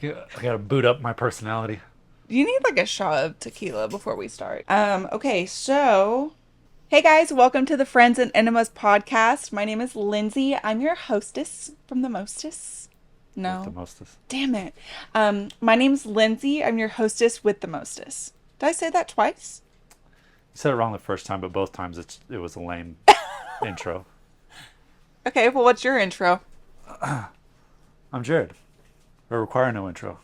Yeah, I gotta boot up my personality. You need like a shot of tequila before we start. Okay, so hey guys, welcome to the Friends and Enemas podcast. My name is Lindsay. I'm your hostess from the Mostess. With the No, mostest. damn it. My name's Lindsay. I'm your hostess with the Mostess. Did I say that twice? You said it wrong the first time, but both times it was a lame intro. Okay, well, what's your intro? I'm Jared. I require no intro.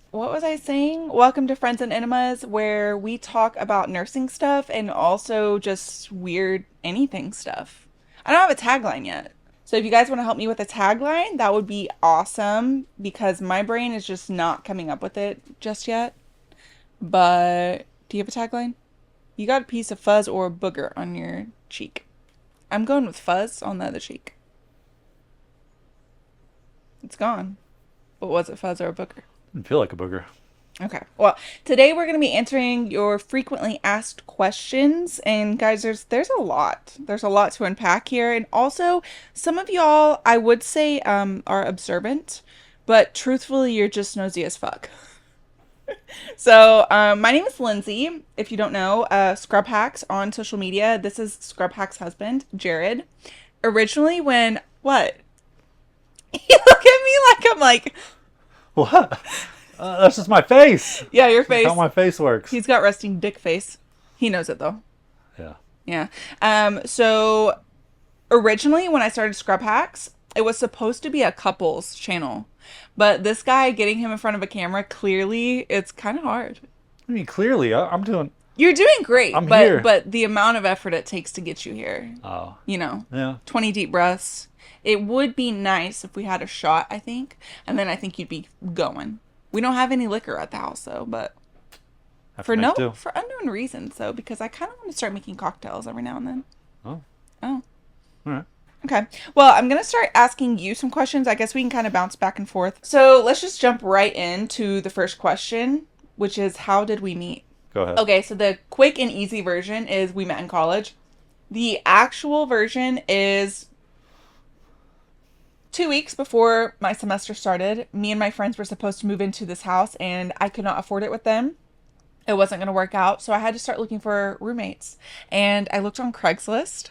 What was I saying? Welcome to Friends and Enemas, where we talk about nursing stuff and also just weird anything stuff. I don't have a tagline yet. So if you guys want to help me with a tagline, that would be awesome because my brain is just not coming up with it just yet. But do you have a tagline? You got a piece of fuzz or a booger on your cheek. I'm going with fuzz on the other cheek. It's gone. But was it fuzz or a booger? Didn't feel like a booger. Okay. Well, today we're going to be answering your frequently asked questions. And guys, there's a lot. There's a lot to unpack here. And also, some of y'all, I would say, are observant, but truthfully, you're just nosy as fuck. So, my name is Lindsay. If you don't know, Scrub Hacks on social media. This is Scrub Hacks' husband, Jared. Originally, when what? You look at me like I'm like, What? That's just my face. yeah, your That's face. how my face works. He's got resting dick face. He knows it though. Yeah. Yeah. So originally when I started Scrub Hacks, it was supposed to be a couples channel. But this guy getting him in front of a camera, clearly it's kind of hard. I mean, clearly, I'm doing. You're doing great, I'm but here. but the amount of effort it takes to get you here, Oh. you know, Yeah. 20 deep breaths. It would be nice if we had a shot, I think, and then I think you'd be going. We don't have any liquor at the house though, but Have to for make no do. for unknown reasons though, because I kind of want to start making cocktails every now and then. Oh. Oh. All right. Okay. Well, I'm going to start asking you some questions. I guess we can kind of bounce back and forth. So let's just jump right into the first question, which is how did we meet? Go ahead. Okay, so the quick and easy version is we met in college. The actual version is 2 weeks before my semester started. Me and my friends were supposed to move into this house, and I could not afford it with them. It wasn't going to work out, so I had to start looking for roommates. And I looked on Craigslist,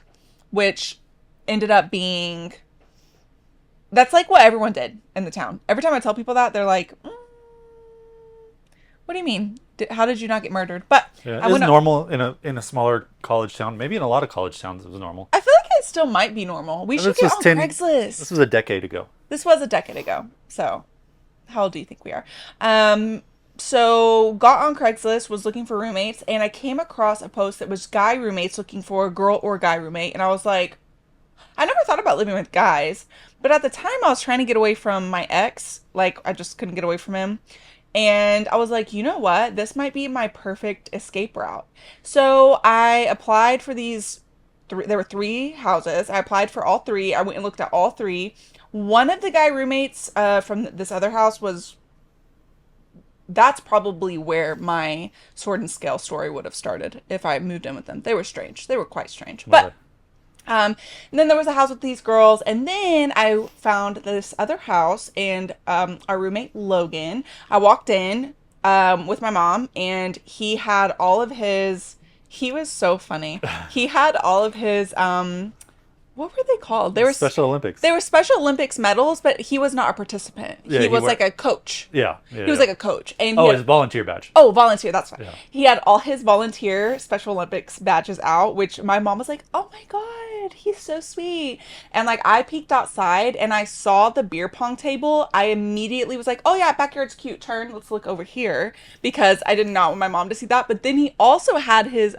which ended up being that's like what everyone did in the town. Every time I tell people that, they're like, "What do you mean? How did you not get murdered?" But Yeah, I it's went. normal in a smaller college town. Maybe in a lot of college towns it was normal. I feel like it still might be normal. We should This get was on 10. This Craigslist. was a decade ago. This was a decade ago. So, how old do you think we are? So got on Craigslist, was looking for roommates, and I came across a post that was guy roommates looking for a girl or guy roommate, and I was like, I never thought about living with guys, but at the time I was trying to get away from my ex. Like, I just couldn't get away from him. And I was like, you know what? This might be my perfect escape route. So I applied for these three, there were three houses. I applied for all three. I went and looked at all three. One of the guy roommates from this other house was, that's probably where my sword and scale story would have started if I moved in with them. They were strange. They were quite strange. But Really. and then there was a house with these girls, and then I found this other house, and our roommate Logan. I walked in with my mom, and he had all of his. He was so funny. He had all of his. What were they called? Special Olympics. They were Special Olympics medals, but he was not a participant. Yeah, He he was were. like a coach. Yeah. Yeah. He was Yeah. like a coach, and he Oh, had his volunteer badge. oh, volunteer, that's fine. Yeah. He had all his volunteer Special Olympics badges out, which my mom was like, "Oh my God, he's so sweet." And like I peeked outside and I saw the beer pong table. I immediately was like, "Oh yeah, backyard's cute. Turn, let's look over here," because I did not want my mom to see that. But then he also had his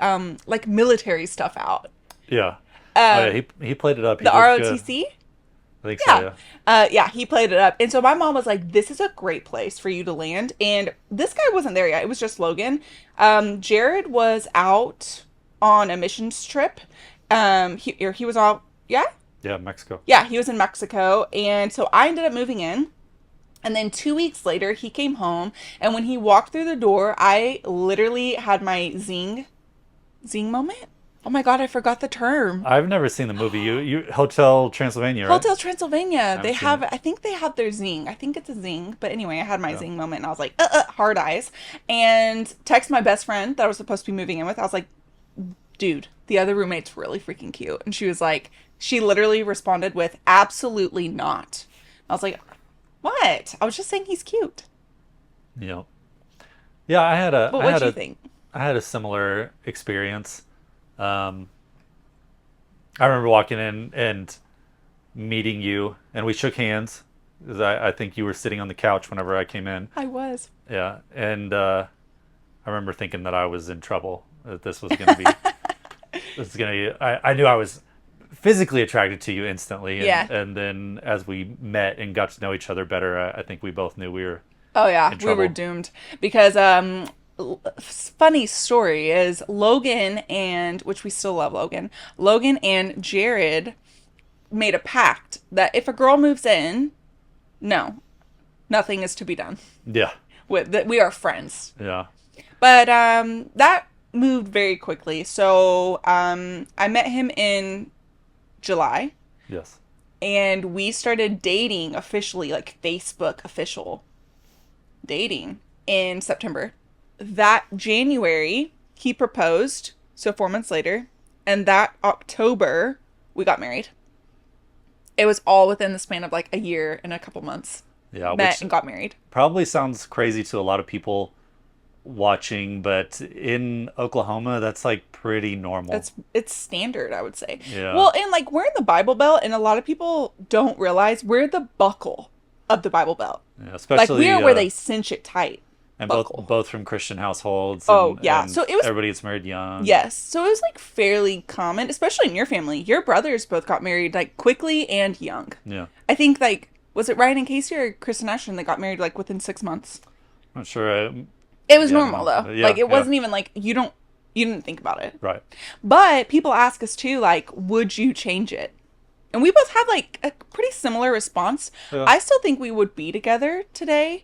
like military stuff out. Yeah. Oh yeah. He played it up. He The did good. ROTC? I think so. Yeah. Yeah. Yeah, he played it up. And so my mom was like, this is a great place for you to land. And this guy wasn't there yet. It was just Logan. Jared was out on a missions trip. He was out, yeah? Yeah. Mexico. Yeah, he was in Mexico. And so I ended up moving in. And then 2 weeks later, he came home. And when he walked through the door, I literally had my zing moment. Oh my God, I forgot the term. I've never seen the movie. You Hotel Transylvania, right? Hotel Transylvania. I They haven't seen have, it. I think they have their zing. I think it's a zing. But anyway, I had my Yeah. zing moment and I was like, hard eyes. And text my best friend that I was supposed to be moving in with. I was like, dude, the other roommate's really freaking cute. And she was like, she literally responded with, absolutely not. I was like, what? I was just saying he's cute. Yeah. Yeah, I had a But I what'd had you a think? I had a similar experience. Um, I remember walking in and meeting you, and we shook hands. 'Cause I think you were sitting on the couch whenever I came in. I was. Yeah, and I remember thinking that I was in trouble. That this was going to be. This is going to. I knew I was physically attracted to you instantly, Yeah. and then as we met and got to know each other better, I think we both knew we were Oh yeah, in we were trouble. doomed because funny story is Logan and which we still love Logan. Logan and Jared made a pact that if a girl moves in, no, nothing is to be done. Yeah, With that we are friends. yeah, But that moved very quickly. So I met him in July yes, and we started dating officially, like Facebook official dating in September. That January, he proposed, so 4 months later, and that October, we got married. It was all within the span of like a year and a couple months. yeah. Met Which and got married. probably sounds crazy to a lot of people watching, but in Oklahoma, that's like pretty normal. It's standard, I would say. Yeah, Well, and like we're in the Bible Belt, and a lot of people don't realize we're the buckle of the Bible Belt. yeah. Like Especially we're where they cinch it tight. and Buckle. both from Christian households, Oh yeah. and So it was everybody gets married young. yes. So it was like fairly common, especially in your family. Your brothers both got married like quickly and young. Yeah. I think like was it Ryan and Casey or Chris and Ashton that got married like within 6 months? I'm not sure. It was Yeah, normal no. though. Yeah, Like it yeah. wasn't even like you didn't think about it. Right. But people ask us too, like, would you change it? And we both have like a pretty similar response. Yeah. I still think we would be together today,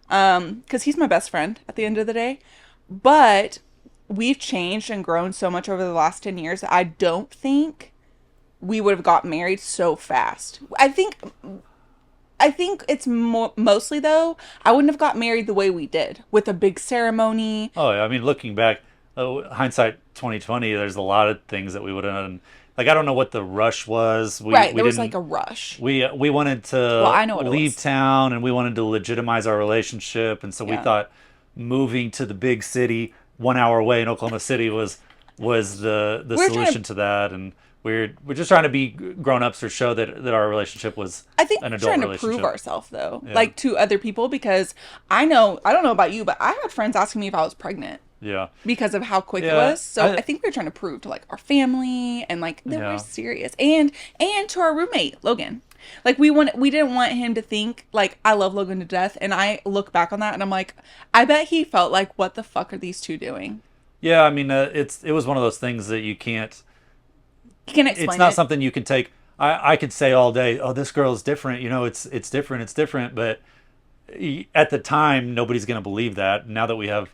because he's my best friend at the end of the day. But we've changed and grown so much over the last 10 years that I don't think we would have got married so fast. I think it's mostly though, I wouldn't have got married the way we did with a big ceremony. Oh, yeah. I mean, looking back, hindsight 2020, there's a lot of things that we would have done. Like, I don't know what the rush was. Right, We there was didn't. like a rush. We wanted Well, to I know what it leave was. town, and we wanted to legitimize our relationship, and so we Yeah. thought moving to the big city, 1 hour away in Oklahoma City, was the We're trying solution to to that. And we're just trying to be grown ups or show that our relationship was I think an we're adult trying to relationship. prove ourselves though, Yeah. like to other people because I don't know about you, but I had friends asking me if I was pregnant Yeah. because of how quick it Yeah, was. So I think we were trying to prove to like our family and like that Yeah. we're serious and to our roommate, Logan. Like we didn't want him to think like I love Logan to death and I look back on that and I'm like I bet he felt like what the fuck are these two doing? Yeah, I mean, it was one of those things that you can't. He can explain It's not it. something you can take. I could say all day, oh, this girl is different. You know, it's different. It's different. But at the time, nobody's going to believe that. Now that we have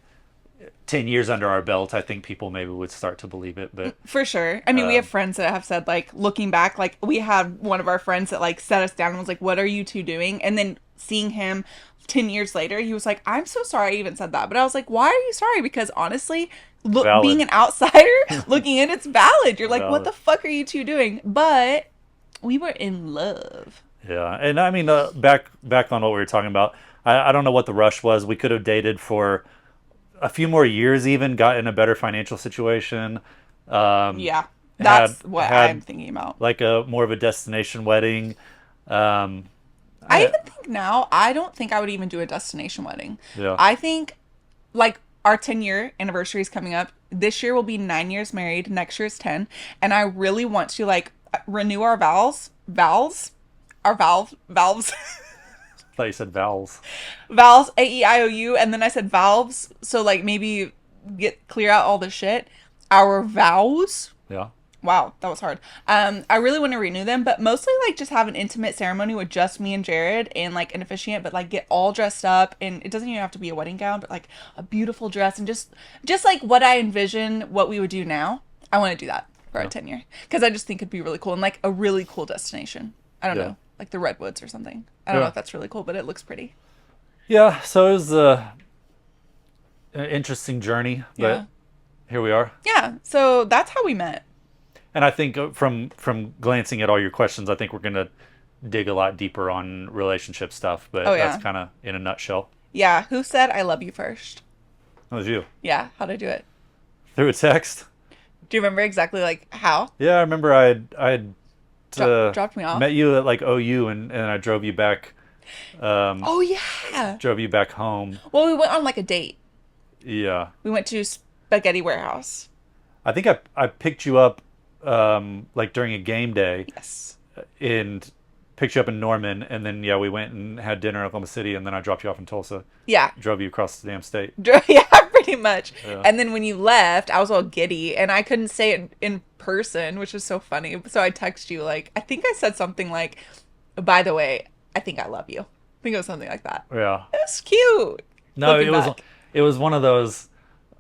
10 years under our belt, I think people maybe would start to believe it. But For sure. I mean, we have Um, friends that have said, like, looking back, like, we had one of our friends that, like, sat us down and was like, what are you two doing? And then seeing him 10 years later, he was like, I'm so sorry I even said that. But I was like, why are you sorry? Because honestly, Valid. being an outsider, looking in, it's valid. You're like, what Valid. the fuck are you two doing? But we were in love. yeah, and I mean, back on what we were talking about. I don't know what the rush was. We could have dated for a few more years, even got in a better financial situation. Yeah. That's what had I'm thinking about. like a more of a destination wedding. Um, I even think now, I don't think I would even do a destination wedding. Yeah. I think, like, our 10-year anniversary is coming up. This year will be 9 years married. Next year is 10. And I really want to, like, renew our vows. Vows? Our valves. I thought you said vowels. Valves, AEIOU. And then I said valves. So, like, maybe clear out all the shit. Our vows. Yeah. Wow, that was hard. I really want to renew them, but mostly like just have an intimate ceremony with just me and Jared and like an officiant, but like get all dressed up and it doesn't even have to be a wedding gown, but like a beautiful dress and just like what I envision what we would do now. I want to do that. for a Yeah. 10-year. Because I just think it'd be really cool and like a really cool destination. I don't Yeah. know, like the Redwoods or something. I don't know Yeah. if that's really cool, but it looks pretty. Yeah. So it was an interesting journey, Yeah. but here we are. Yeah. So that's how we met. And I think from glancing at all your questions, I think we're gonna dig a lot deeper on relationship stuff. Oh But that's yeah. kind of in a nutshell. Yeah. Who said I love you first? That was you Yeah. How'd I do it? through a text. Do you remember exactly like how? Yeah, I remember I had Dropped me off. met you at like OU, and I drove you back. Oh yeah. Drove you back home. Well, we went on like a date. Yeah. We went to Spaghetti Warehouse. I think I picked you up like during a game day Yes. and picked you up in Norman, and then yeah, we went and had dinner in Oklahoma City, and then I dropped you off in Tulsa. Yeah. Drove you across the damn state. Yeah, pretty much. Yeah. And then when you left, I was all giddy and I couldn't say it in person, which was so funny. So I text you like, I think I said something like, by the way, I think I love you. I think it was something like that. Yeah. It was cute. No, Looking it was back. it was one of those.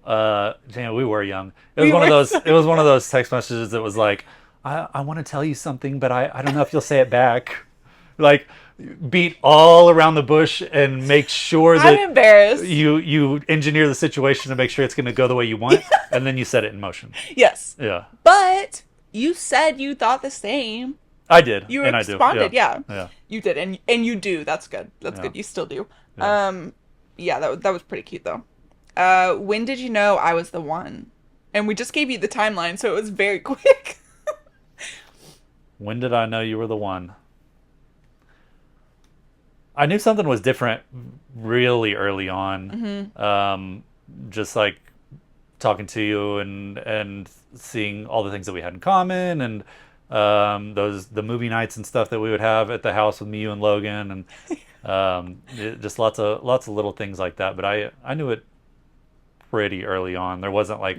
Damn, we were young. It was We one of were those. so It was one of those text messages that was like, I want to tell you something, but I don't know if you'll say it back. Like, beat all around the bush and make sure I'm that embarrassed. you engineer the situation to make sure it's going to go the way you want, and then you set it in motion. Yes. Yeah, But you said you thought the same. I did, You and responded, I do. yeah. Yeah. You did, and you do. That's good. That's Yeah. good. You still do. Yeah. Yeah, that was pretty cute though. When did you know I was the one? And we just gave you the timeline, so it was very quick. When did I know you were the one? I knew something was different really early on. Just like talking to you and seeing all the things that we had in common, and the movie nights and stuff that we would have at the house with me, you, and Logan, and just lots of little things like that. But I knew it pretty early on. There wasn't like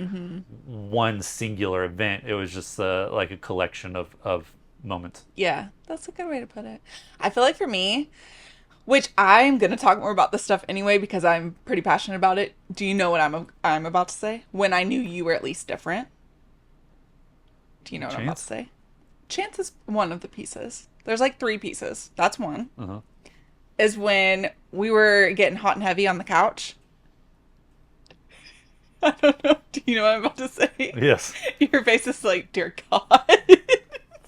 one singular event. It was just like a collection of moments. Yeah, that's a good way to put it. I feel like for me, which I'm gonna talk more about this stuff anyway because I'm pretty passionate about it. Do you know what I'm about to say? When I knew you were at least different. Do you know what I'm about to Chance? say? Chance is one of the pieces. There's like 3 pieces. That's one. Uh-huh. Is when we were getting hot and heavy on the couch. I don't know. Do you know what I'm about to say? Yes. Your face is like, dear God.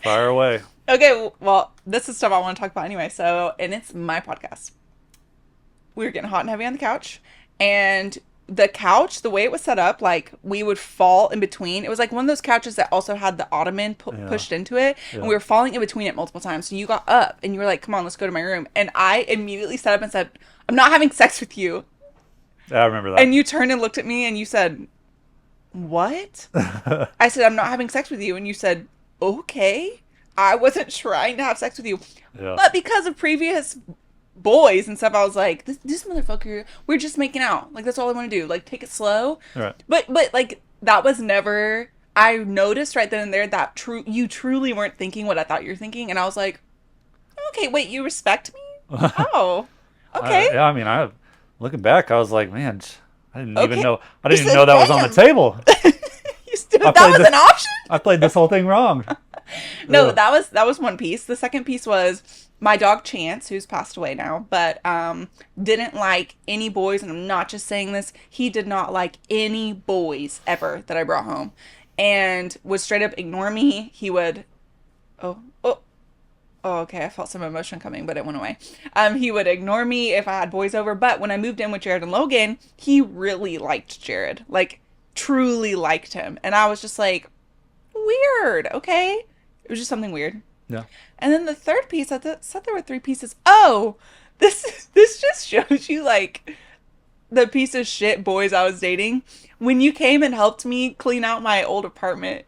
Fire away. Okay, well, this is stuff I want to talk about anyway. So, and it's my podcast. We were getting hot and heavy on the couch, and the couch, the way it was set up, like we would fall in between. It was like one of those couches that also had the ottoman Yeah. pushed into it, and Yeah. we were falling in between it multiple times. So you got up and you were like, "Come on, let's go to my room." And I immediately sat up and said, "I'm not having sex with you." I remember that. And you turned and looked at me and you said, "What?" I said, "I'm not having sex with you." And you said, "Okay." I wasn't trying to have sex with you. Yeah. But because of previous boys and stuff, I was like, this motherfucker, we're just making out. Like, that's all I want to do. Like, take it slow. Right. But like, that was never, I noticed right then and there that you truly weren't thinking what I thought you were thinking. And I was like, okay, wait, you respect me? Oh, okay. Yeah, I mean, looking back, I was like, man, I didn't even Okay. know. I You didn't even said, know that was on the "Damn." table. You still, I that played was the- an option? I played this whole thing wrong. No, Ugh. that was one piece. The second piece was my dog Chance, who's passed away now, but didn't like any boys, and I'm not just saying this. He did not like any boys ever that I brought home, and would straight up ignore me. He would, oh, okay. I felt some emotion coming, but it went away. He would ignore me if I had boys over. But when I moved in with Jared and Logan, he really liked Jared, like truly liked him, and I was just like, weird. Okay. It was just something weird. Yeah. And then the third piece, I said there were 3 pieces. Oh, this just shows you like the piece of shit boys I was dating. When you came and helped me clean out my old apartment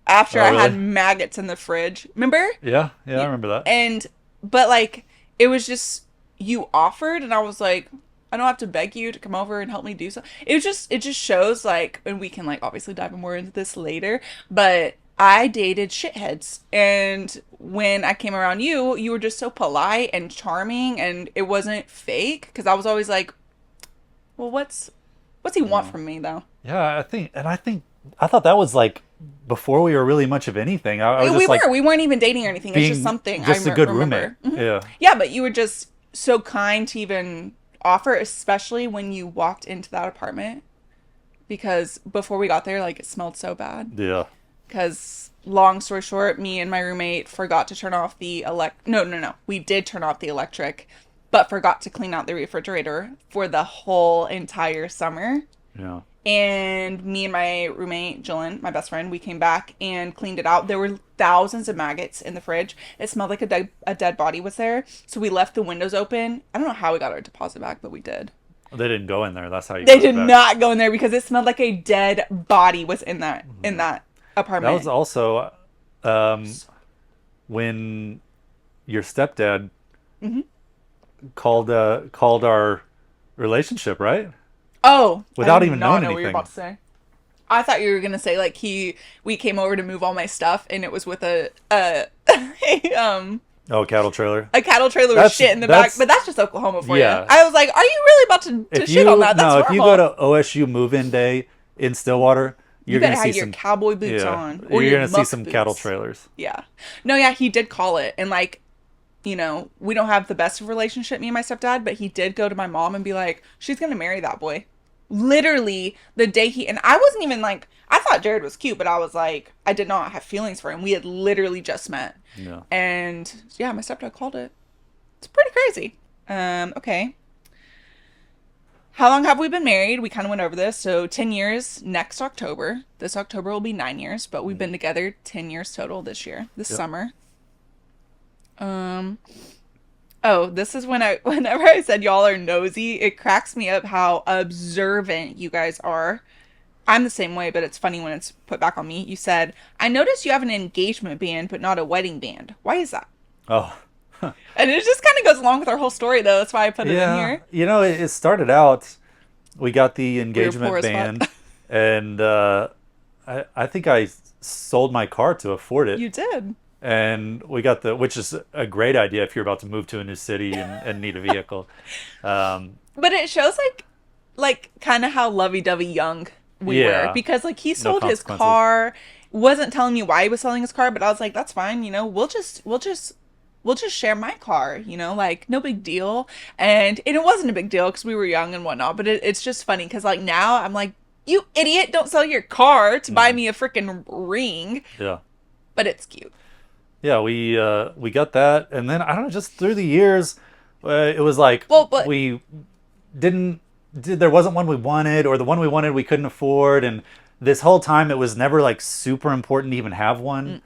after Oh, I had really? maggots in the fridge. Remember? Yeah. I remember that. But like it was just you offered and I was like, I don't have to beg you to come over and help me do so. It just shows like, and we can like obviously dive more into this later, but I dated shitheads, and when I came around you, you were just so polite and charming, and it wasn't fake because I was always like, well, what's he want from me though? Yeah, I thought that was like before we were really much of anything. I was We just like were. We weren't even dating or anything. It's just being something I just a good roommate. remember. Hmm. Yeah. Yeah, but you were just so kind to even offer, especially when you walked into that apartment. Because before we got there, like it smelled so bad. Yeah. Because long story short, me and my roommate forgot to turn off the No. We did turn off the electric, but forgot to clean out the refrigerator for the whole entire summer. Yeah. And me and my roommate, Jillian, my best friend, we came back and cleaned it out. There were thousands of maggots in the fridge. It smelled like a dead body was there. So we left the windows open. I don't know how we got our deposit back, but we did. They didn't go in there. That's how you They got it did back. not go in there because it smelled like a dead body was in that That was apartment. also when your stepdad Hmm. called our relationship, right? Oh, I Without did even not knowing know what you were anything. about to say. I thought you were gonna say like we came over to move all my stuff and it was with Oh, cattle trailer. a cattle trailer with That's shit in the back, that's but that's just Oklahoma for you. yeah. I was like, are you really about to If shit on you that? That's no, if you go normal. to OSU move-in day in Stillwater, You you're better gonna see have your some cowboy boots yeah, on or you're your gonna see muck some cattle boots. trailers. Yeah. No, yeah, he did call it. And like, we don't have the best of relationship, me and my stepdad, but he did go to my mom and be like, she's going to marry that boy. Literally the day and I wasn't even like, I thought Jared was cute, but I was like, I did not have feelings for him. We had literally just met. Yeah. And yeah, my stepdad called it. It's pretty crazy. Okay. How long have we been married? We kind of went over this. So 10 years next October. This October will be 9 years, but we've been together 10 years total this year, this Yep. summer. Um, oh, this is whenever I said y'all are nosy, it cracks me up how observant you guys are. I'm the same way, but it's funny when it's put back on me. You said, I noticed you have an engagement band, but not a wedding band. Why is that? Oh. And it just kind of goes along with our whole story, though. That's why I put it in Yeah. here. It started out we got the We were poor engagement as fuck. band and I think I sold my car to afford it. You did. And we got which is a great idea if you're about to move to a new city and need a vehicle. But it shows like kind of how lovey-dovey young we were Yeah, because like he no sold his consequences. car, wasn't telling me why he was selling his car, but I was like, that's fine, we'll just share my car, like no big deal. And it wasn't a big deal because we were young and whatnot, but it's just funny because like now I'm like, you idiot, don't sell your car to buy Mhm. me a freaking ring. Yeah. But it's cute. Yeah, we got that, and then I don't know, just through the years, it was like Well, but we didn't there wasn't one we wanted, or the one we wanted we couldn't afford, and this whole time it was never like super important to even have one.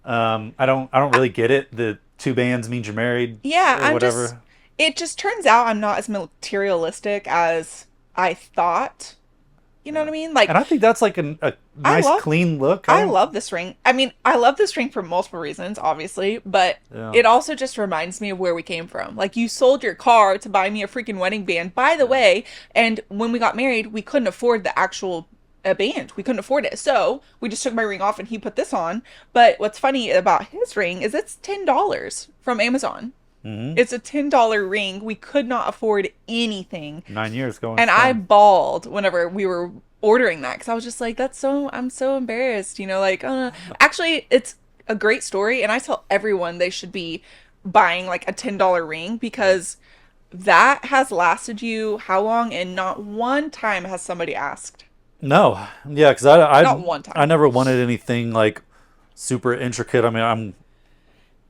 mm-mm. I don't really get it. The two bands means you're married Yeah, or whatever. it just turns out I'm not as materialistic as I thought. You know what I mean? Like, And I think that's like a I nice love clean look. I love this ring. I mean, I love this ring for multiple reasons, obviously, but Yeah, it also just reminds me of where we came from. Like, you sold your car to buy me a freaking wedding band, by the yeah, way, and when we got married, we couldn't afford the actual band. We couldn't afford it. So, we just took my ring off and he put this on. But what's funny about his ring is it's $10 from Amazon. hmm It's a $10 ring. We could not afford anything. 9 years going And I strong. bawled whenever we were ordering that because I was just like, I'm so embarrassed, like, actually, it's a great story. And I tell everyone they should be buying like a $10 ring because that has lasted you how long? And not one time has somebody asked. No, yeah, because I Not I one I time. never wanted anything like super intricate. I mean, I'm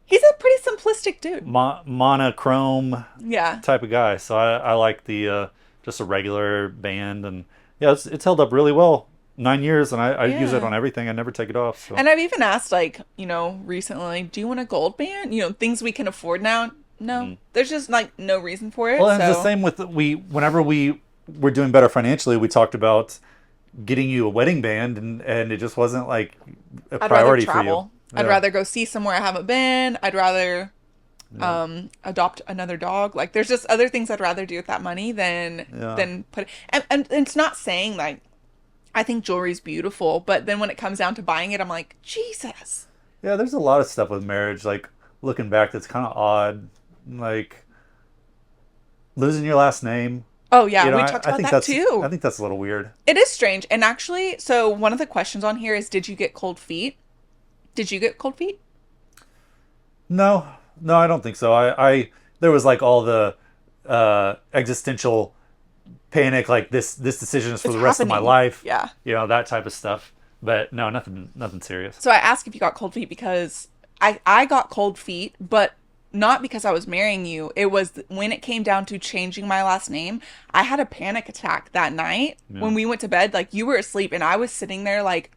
He's a pretty simplistic dude. monochrome Yeah. type of guy, so I like the just a regular band, and yeah, it's held up really well. 9 years, and I use it Yeah. on everything. I never take it off. So And I've even asked, like, recently, do you want a gold band? Things we can afford now. No, mm. there's just like no reason for it. Well, and it's the So same with whenever we were doing better financially, we talked about getting you a wedding band, and it just wasn't like a I'd rather priority for you. travel. I'd Yeah, rather go see somewhere I haven't been. I'd rather yeah, adopt another dog. Like there's just other things I'd rather do with that money yeah. than put and it's not saying like I think jewelry's beautiful, but then when it comes down to buying it, I'm like, Jesus. Yeah, there's a lot of stuff with marriage, like looking back, that's kind of odd. Like losing your last name. Oh yeah, You know, we talked I about think that that's I too. think that's a little weird. It is strange. And actually, so one of the questions on here is, did you get cold feet? Did you get cold feet? No, no, I don't think so. I there was like all the existential panic, like this decision is for It's the rest of my happening. life, Yeah. you know, that type of stuff. But no, nothing serious. So I asked if you got cold feet because I got cold feet, but not because I was marrying you. It was when it came down to changing my last name. I had a panic attack that night Yeah, when we went to bed. Like you were asleep and I was sitting there like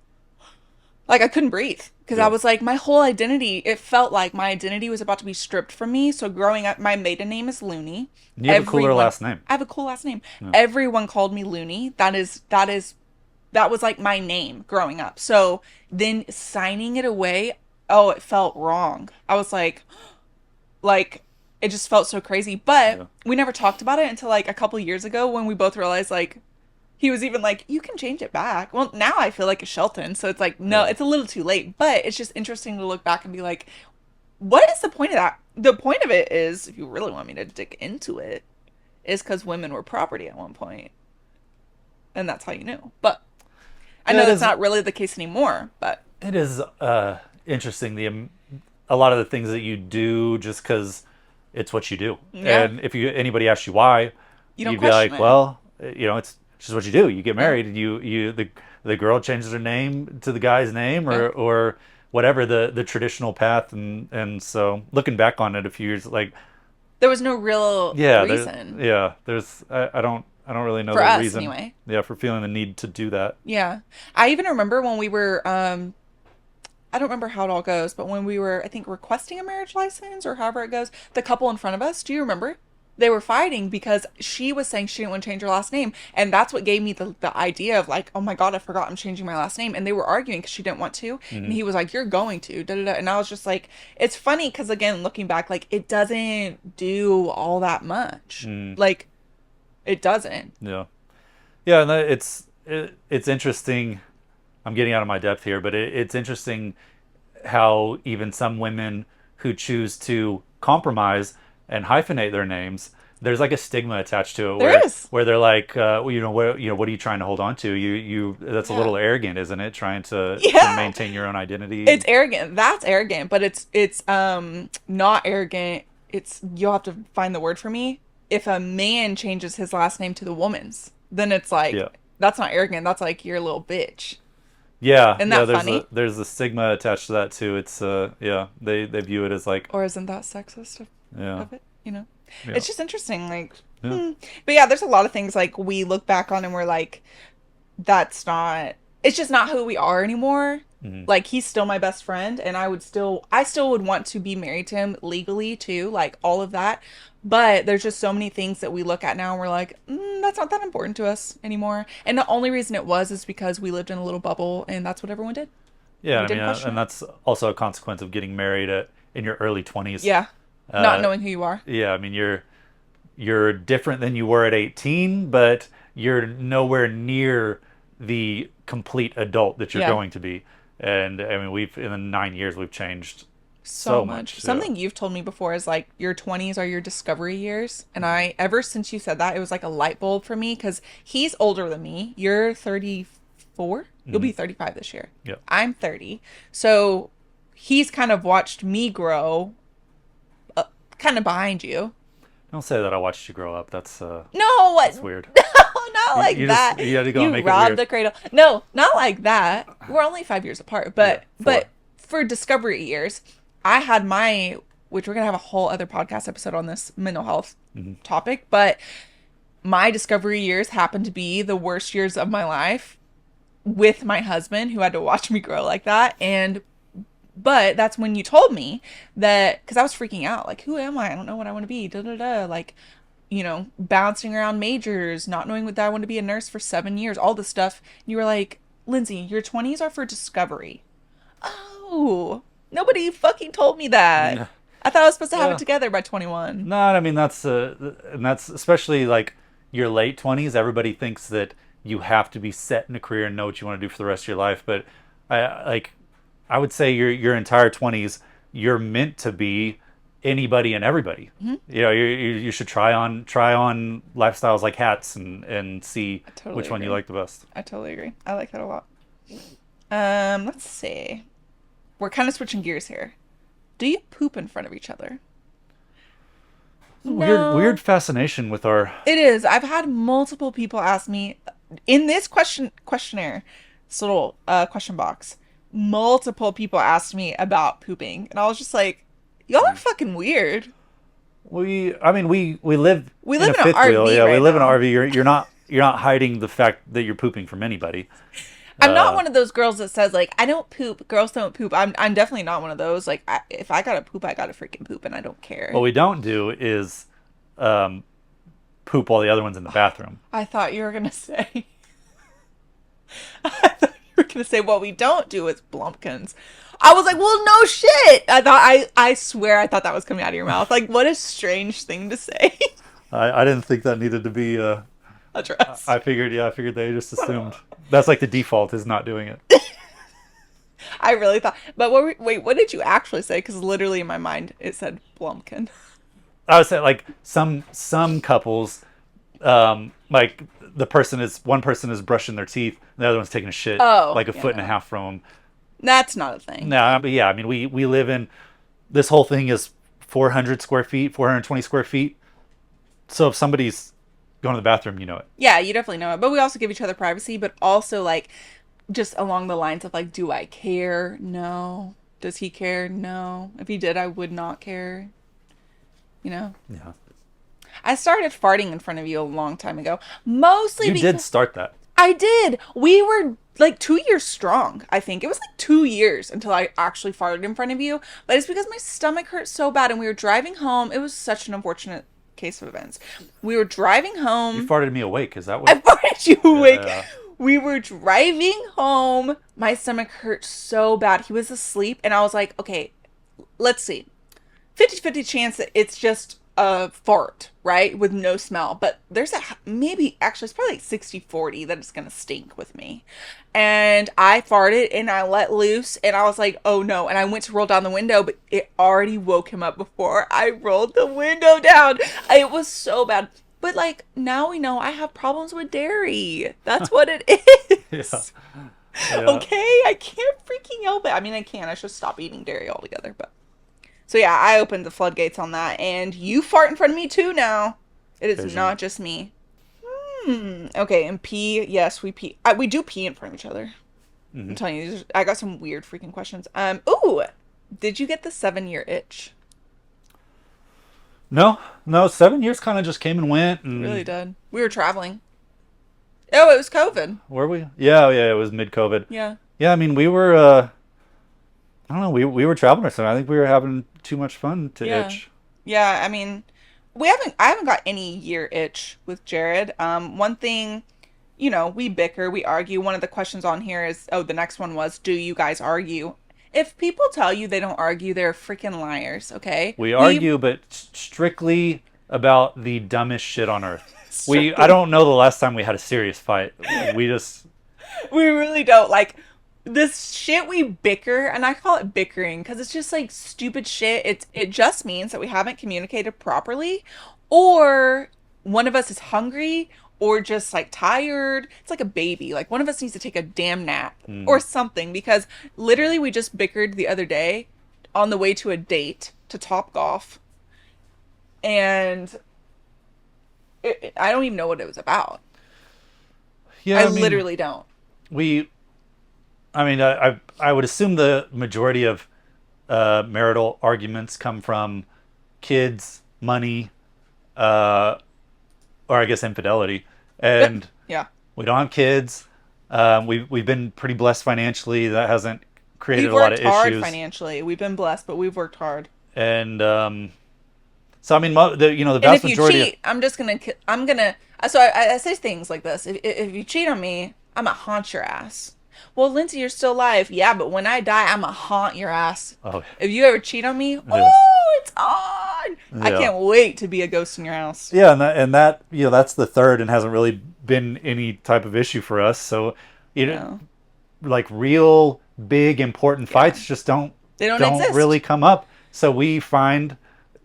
I couldn't breathe because I yeah. was like my whole identity, it felt like my identity was about to be stripped from me. So growing up, my maiden name is Looney. You have a cooler Everyone last name. I have a cool last name. Yeah. Everyone called me Looney. That was like my name growing up. So then signing it away, oh, it felt wrong. I was like it just felt so crazy. But Yeah. we never talked about it until like a couple years ago when we both realized like he was even like, you can change it back. Well, now I feel like a Shelton, so it's like, no, Yeah. it's a little too late. But it's just interesting to look back and be like, what is the point of that? The point of it is, if you really want me to dig into it, is because women were property at one point, and that's how you knew. But I Yeah, know it that's is. not really the case anymore. But It is interesting a lot of the things that you do just because it's what you do. yeah, And if anybody asks you why, you don't you'd be question like, it. well, you know, it's just what you do. You get Yeah, married, and the girl changes her name to the guy's name, yeah. or whatever the traditional path. And so looking back on it a few years, like There was no real reason there's I don't really know for the us, reason, anyway. yeah, for feeling the need to do that. Yeah, I even remember when we were I don't remember how it all goes, but when we were, I think, requesting a marriage license or however it goes, the couple in front of us, do you remember? They were fighting because she was saying she didn't want to change her last name. And that's what gave me the idea of like, oh my God, I forgot I'm changing my last name. And they were arguing because she didn't want to. And Hmm. he was like, you're going to, da da da. And I was just like, it's funny because, again, looking back, like, it doesn't do all that much. Mm, Like, it doesn't. yeah, yeah, and it's interesting. I'm getting out of my depth here, but it's interesting how even some women who choose to compromise and hyphenate their names, there's like a stigma attached to it There is. where they're like, well, what are you trying to hold on to? You that's a Yeah. little arrogant, isn't it? Trying to Yeah. maintain your own identity. It's arrogant. That's arrogant, but it's not arrogant. It's you'll have to find the word for me. If a man changes his last name to the woman's, then it's Yeah, like that's not arrogant. That's like you're a little bitch. yeah, Isn't yeah. that funny? There's a stigma attached to that too. It's yeah, they view it as like Or isn't that sexist yeah, of it? You know? yeah, It's just interesting, like yeah. But yeah, there's a lot of things like we look back on and we're like, that's not it's just not who we are anymore. Hmm. Like he's still my best friend and I still would want to be married to him legally too, like all of that. But there's just so many things that we look at now and we're like, that's not that important to us anymore. And the only reason it was is because we lived in a little bubble and that's what everyone did. Yeah, We I mean, didn't question and it. that's also a consequence of getting married in your early 20s. Yeah. Not Uh, knowing who you are. yeah, I mean, you're different than you were at 18, but you're nowhere near the complete adult that you're Yeah. going to be. And I mean, we've in the 9 years we've changed So so much. much. Yeah. Something you've told me before is like your 20s are your discovery years. And ever since you said that, it was like a light bulb for me because he's older than me. You're 34. You'll Hmm. be 35 this year. Yeah. I'm 30. So he's kind of watched me grow kind of behind you. Don't say that I watched you grow up. No, what? That's weird. No, not like You that. just you had to go and You make it robbed weird. the cradle. No, not like that. We're only 5 years apart, Yeah, but 4. for discovery years, I had my which we're gonna have a whole other podcast episode on this mental health Hmm. topic, but my discovery years happened to be the worst years of my life with my husband who had to watch me grow like that and but that's when you told me that because I was freaking out like who am I don't know what I want to be da da da like bouncing around majors not knowing what I want to be a nurse for 7 years all this stuff you were like Lindsay your 20s are for discovery. Oh, nobody fucking told me that. Yeah. I thought I was supposed to have it Yeah. together by 21. No, I mean that's especially like your late 20s. Everybody thinks that you have to be set in a career and know what you want to do for the rest of your life. But I would say your entire 20s, you're meant to be anybody and everybody. You know, you should try on lifestyles like hats and see I totally which one you agree. like the best. I totally agree. I like that a lot. Let's see. We're kind of switching gears here. Do you poop in front of each other? Weird No. fascination with our. It is. I've had multiple people ask me in this questionnaire, this little question box. Multiple people asked me about pooping, and I was just like, "Y'all are fucking weird." I mean, we live We in live a in an fifth wheel. RV Yeah, we right live in an now. RV. You're not hiding the fact that you're pooping from anybody. I'm not Uh, one of those girls that says like, "I don't poop. Girls don't poop." I'm definitely not one of those. Like, if I gotta poop, I gotta freaking poop, and I don't what care. we don't do is um, poop while the other one's in the bathroom. I thought you were gonna say. I thought you were gonna say what we don't do is blumpkins. I was like, well, no shit. I swear I thought that was coming out of your mouth. Like, what a strange thing to say. I didn't think that needed to be. Address. I figured they just assumed that's like the default is not doing it. I really thought, but wait, what did you actually say? Because literally in my mind it said blumpkin. I would say like some couples, like one person is brushing their teeth, and the other one's taking a shit Oh, like a yeah, foot and a no, half from them. that's not a thing. No, but yeah, I mean we live in this whole thing is 400 square feet, 420 square feet. So if somebody's going to the bathroom, you know it. Yeah, you definitely know it. But we also give each other privacy, but also like just along the lines of like, do I care? No. Does he care? No. If he did, I would not care. You know? Yeah, I started farting in front of you a long time ago, mostly you did because start that. I did. We were like 2 years strong, I think. It was like 2 years until I actually farted in front of you. But it's because my stomach hurt so bad and we were driving home. It was such an unfortunate case of events. We were driving You home. farted me awake. Is that I what? farted you awake. Yeah. We were driving home. My stomach hurt so bad. He was asleep. And I was like, okay, let's see. 50-50 chance that it's just a fart, right? With no smell. But there's a maybe, actually, it's probably like 60-40 that it's going to stink with me. And I farted and I let loose and I was like, oh no. And I went to roll down the window, but it already woke him up before I rolled the window down. It was so bad. But like, now we know I have problems with dairy. That's what it Yeah. is. Yeah. Okay? I can't freaking help it. I mean, I can. I should stop eating dairy altogether, but. So yeah, I opened the floodgates on that, and you fart in front of me too now. It is Occasionally. not just me. Okay, and pee. Yes, we pee. We do pee in front of each other. I'm telling you, I got some weird freaking questions. Ooh, did you get the 7-year itch? No, no. 7 years kind of just came and went, It really and did. We were traveling. Oh, it was COVID. were we? Yeah, yeah. It was mid-COVID. Yeah. Yeah, I mean we were. I don't know. We were traveling or something. I think we were having too much fun to Yeah. itch. Yeah, I mean, I haven't got any year itch with Jared. One thing, we bicker, we argue. One of the questions on here is, oh, the next one was, do you guys argue? If people tell you they don't argue, they're freaking liars, okay? We argue, but strictly about the dumbest shit on earth. I Strictly. don't know the last time we had a serious fight. We just. We really don't like this shit we bicker, and I call it bickering because it's just like stupid shit. It just means that we haven't communicated properly, or one of us is hungry, or just like tired. It's like a baby. Like one of us needs to take a damn nap or something because literally we just bickered the other day on the way to a date to Top Golf, and I don't even know what it was about. Yeah, I I mean, literally don't. we. I mean, I would assume the majority of marital arguments come from kids, money, uh, or I guess infidelity. And Yeah. we don't have kids. We've been pretty blessed financially. That hasn't created We've a lot of worked hard issues. financially. We've been blessed, but we've worked hard. And so I mean, the And vast if you majority. cheat, I say things like this. If you cheat on me, I'm gonna haunt your ass. Well, Lindsay, you're still alive. Yeah, but when I die, I'm gonna haunt your ass. Oh, If you ever cheat on me, yeah. oh, it's on. I Yeah. can't wait to be a ghost in your house. Yeah, and that that's the third and hasn't really been any type of issue for us. So, No. like real big important fights just don't They don't exist. really come up. So we find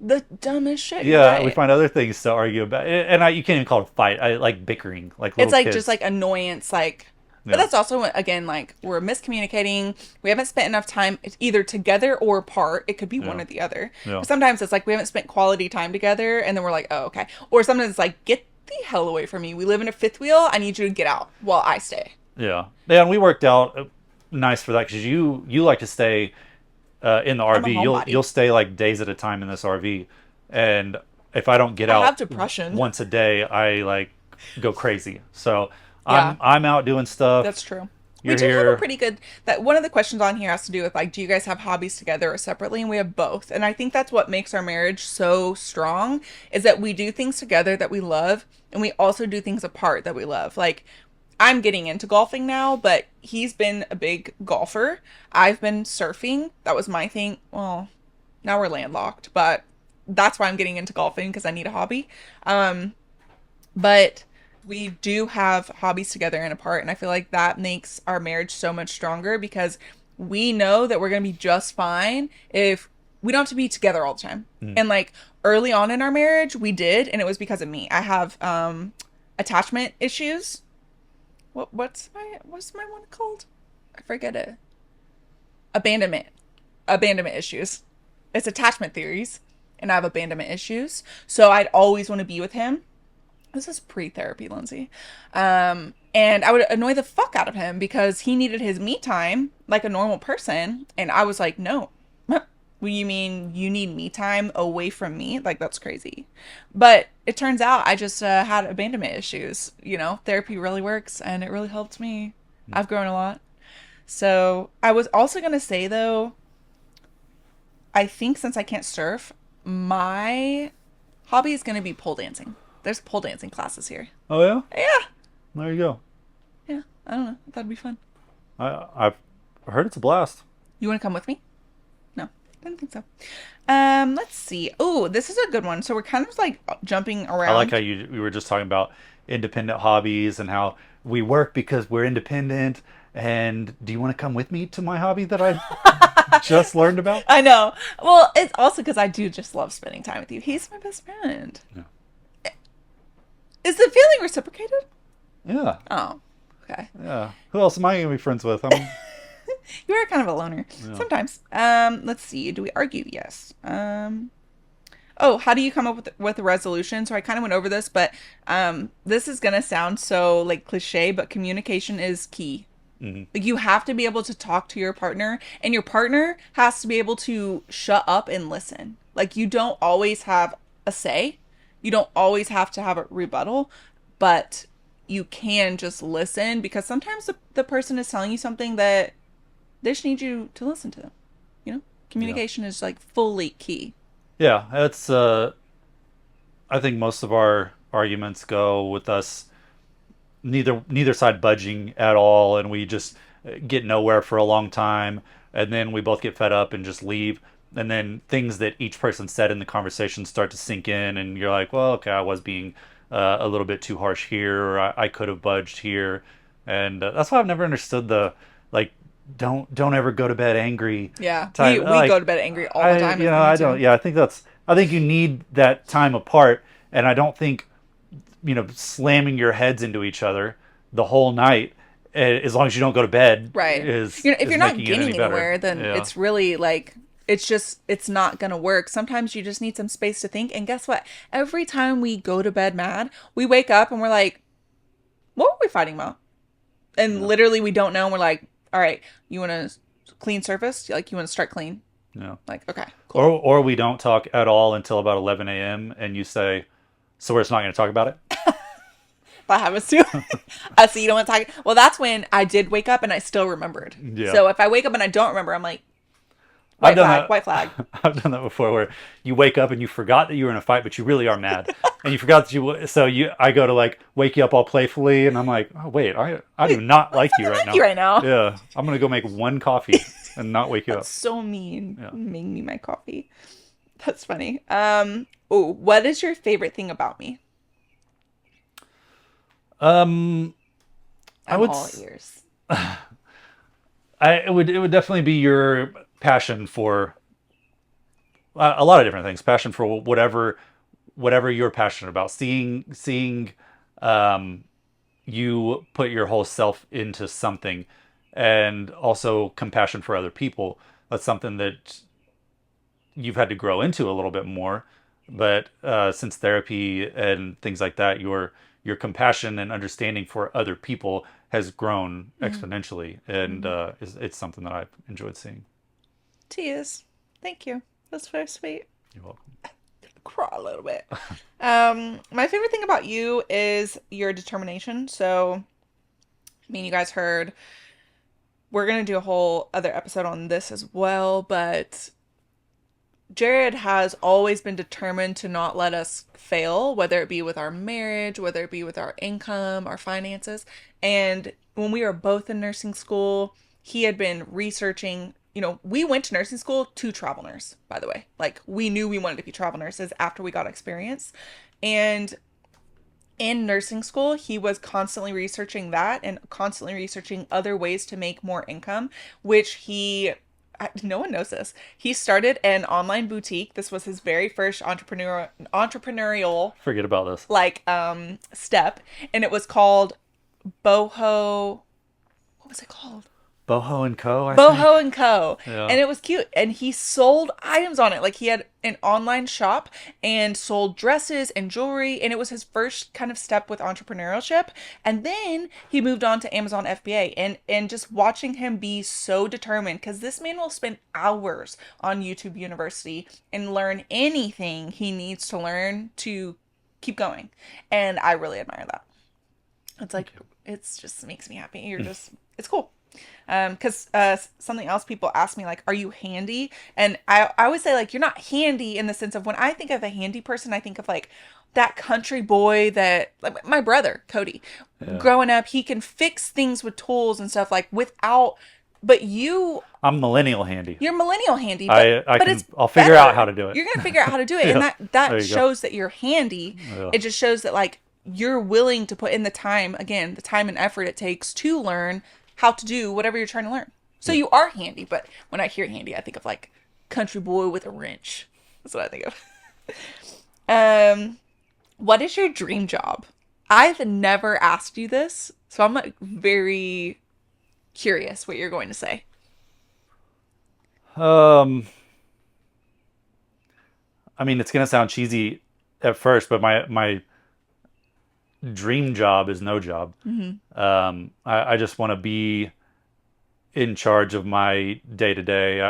The dumbest shit. You're Yeah, we right. find other things to argue about, and you can't even call it a fight. I like bickering, like It's little like just kids. like annoyance, like. But Yeah, that's also again like we're miscommunicating. We haven't spent enough time either together or apart. It could be one yeah, or the other. yeah, But sometimes it's like we haven't spent quality time together, and then we're like, oh okay. Or sometimes it's like get the hell away from me. We live in a fifth wheel. I need you to get out while I stay. yeah. Yeah, and we worked out nice for that because you like to stay in the I'm a RV. You'll homebody. stay like days at a time in this RV, and if I don't get I have out depression. once a day, I like go crazy. So Yeah. I'm out doing stuff. That's true. We You're do have a here. pretty good that one of the questions on here has to do with like do you guys have hobbies together or separately and we have both. And I think that's what makes our marriage so strong is that we do things together that we love and we also do things apart that we love. Like I'm getting into golfing now, but he's been a big golfer. I've been surfing. That was my thing. Well, now we're landlocked, but that's why I'm getting into golfing because I need a hobby. Um but we do have hobbies together and apart, and I feel like that makes our marriage so much stronger because we know that we're gonna be just fine if we don't have to be together all the time. Mm. And like early on in our marriage, we did, and it was because of me. I have attachment issues. What's my one called? I forget it. Abandonment. Abandonment issues. It's attachment theories, and I have abandonment issues. So I'd always want to be with him. This is pre-therapy, Lindsay. And I would annoy the fuck out of him because he needed his me time like a normal person. And I was like, no. Well, you mean you need me time away from me? Like, that's crazy. But it turns out I just had abandonment issues. You know, therapy really works and it really helped me. I've grown a lot. So I was also going to say, though, I think since I can't surf, my hobby is going to be pole dancing. There's pole dancing classes here. Oh yeah, Yeah. there you go. Yeah. I don't know. That'd be fun. I've heard it's a blast. You want to come with me? No, I didn't think so. Let's see. Oh, this is a good one. So we're kind of like jumping I like how around. we were just talking about independent hobbies and how we work because we're independent. And do you want to come with me to my hobby that I just learned about? I know. Well, it's also because I do just love spending time with you. He's my best friend. Yeah. Is the feeling reciprocated? Yeah. Oh, okay. Yeah. Who else am I going to be friends with? You are kind of a loner Yeah. sometimes. Let's see. Do we argue? Yes. Oh, how do you come up with a resolution? So I kind of went over this, but this is gonna sound so like cliche, but communication is key. Hmm. Like you have to be able to talk to your partner, and your partner has to be able to shut up and listen. Like you don't always have a say, you don't always have to have a rebuttal, but you can just listen because sometimes the person is telling you something that they just need you to listen to them. You know, Yeah. communication is like fully key. Yeah. That's, I think most of our arguments go with us neither side budging at all, and we just get nowhere for a long time, and then we both get fed up and just leave. And then things that each person said in the conversation start to sink in, and you're like, well, okay, I was being a little bit too harsh here, or I could have budged here, and that's why I've never understood the like don't ever go to bed angry Yeah, we type. we go Like to bed angry all the I time you if know we need I don't. to. Yeah, I think you need that time apart, and I don't think slamming your heads into each other the whole night, as long as you don't go to bed, Right. is You know, if is you're not making it getting any better. anywhere, then Yeah. it's really like it's not gonna work. Sometimes you just need some space to think. And guess what? Every time we go to bed mad, we wake up and we're like, "What were we fighting about?" And Yeah. literally, we don't know. And we're like, "All right, you want to clean surface? Like you want to start clean?" Yeah. Like, okay, Or cool. we don't talk at all until about 11 a.m. and you say, so we're just not going to talk about it. That happens too. So you don't want to talk. Well, that's when I did wake up and I still remembered. Yeah. So if I wake up and I don't remember, I'm like, I've white done flag, that. white flag. I've done that before, where you wake up and you forgot that you were in a fight, but you really are mad, and you forgot that I go to like wake you up all playfully, and I'm like, oh wait, I do not like you right Like now. you right now. Yeah, I'm gonna go make one coffee and not wake you That's up. so mean. Yeah. Make me my coffee. That's funny. Oh, what is your favorite thing about me? Um, I I'm would. all ears. It would definitely be your passion for a lot of different things. Passion for whatever you're passionate about. Seeing um, you put your whole self into something, and also compassion for other people. That's something that you've had to grow into a little bit more. But since therapy and things like that, your compassion and understanding for other people has grown Mm-hmm. exponentially, and Mm-hmm. it's something that I've enjoyed seeing. Tears. Thank you. That's very sweet. You're welcome. Cry a little bit. My favorite thing about you is your determination. So, I mean, you guys heard we're gonna do a whole other episode on this as well, but Jared has always been determined to not let us fail, whether it be with our marriage, whether it be with our income, our finances. And when we were both in nursing school, he had been researching. We went to nursing school to travel nurse, by the way. Like, we knew we wanted to be travel nurses after we got experience. And in nursing school, he was constantly researching that and constantly researching other ways to make more income, which no one knows this. He started an online boutique. This was his very first entrepreneurial Forget about this. step, and it was called Boho. What was it called? Boho and Co. I Boho think. and Co. Yeah. And it was cute. And he sold items on it. Like, he had an online shop and sold dresses and jewelry. And it was his first kind of step with entrepreneurship. And then he moved on to Amazon FBA. And just watching him be so determined, because this man will spend hours on YouTube University and learn anything he needs to learn to keep going. And I really admire that. It's like, it's just makes me happy. It's cool. Because something else people ask me, like, are you handy? And I always say, like, you're not handy in the sense of, when I think of a handy person, I think of like that country boy that, like my brother, Cody, Yeah. growing up, he can fix things with tools and stuff, like, but I'm millennial handy. you're millennial handy, I but can it's I'll figure out how better. to do it. You're gonna figure out how to do it, and Yeah. that There you go. shows that you're handy. Yeah. It just shows that, like, you're willing to put in the time, again, the time and effort it takes to learn how to do whatever you're trying to learn. So Yeah. you are handy, but when I hear handy, I think of like country boy with a wrench. That's what I think of. What is your dream job? I've never asked you this, so I'm like very curious what you're going to say. Um, I mean, it's gonna sound cheesy at first, but my dream job is no job. Mm-hmm. I just want to be in charge of my day to day.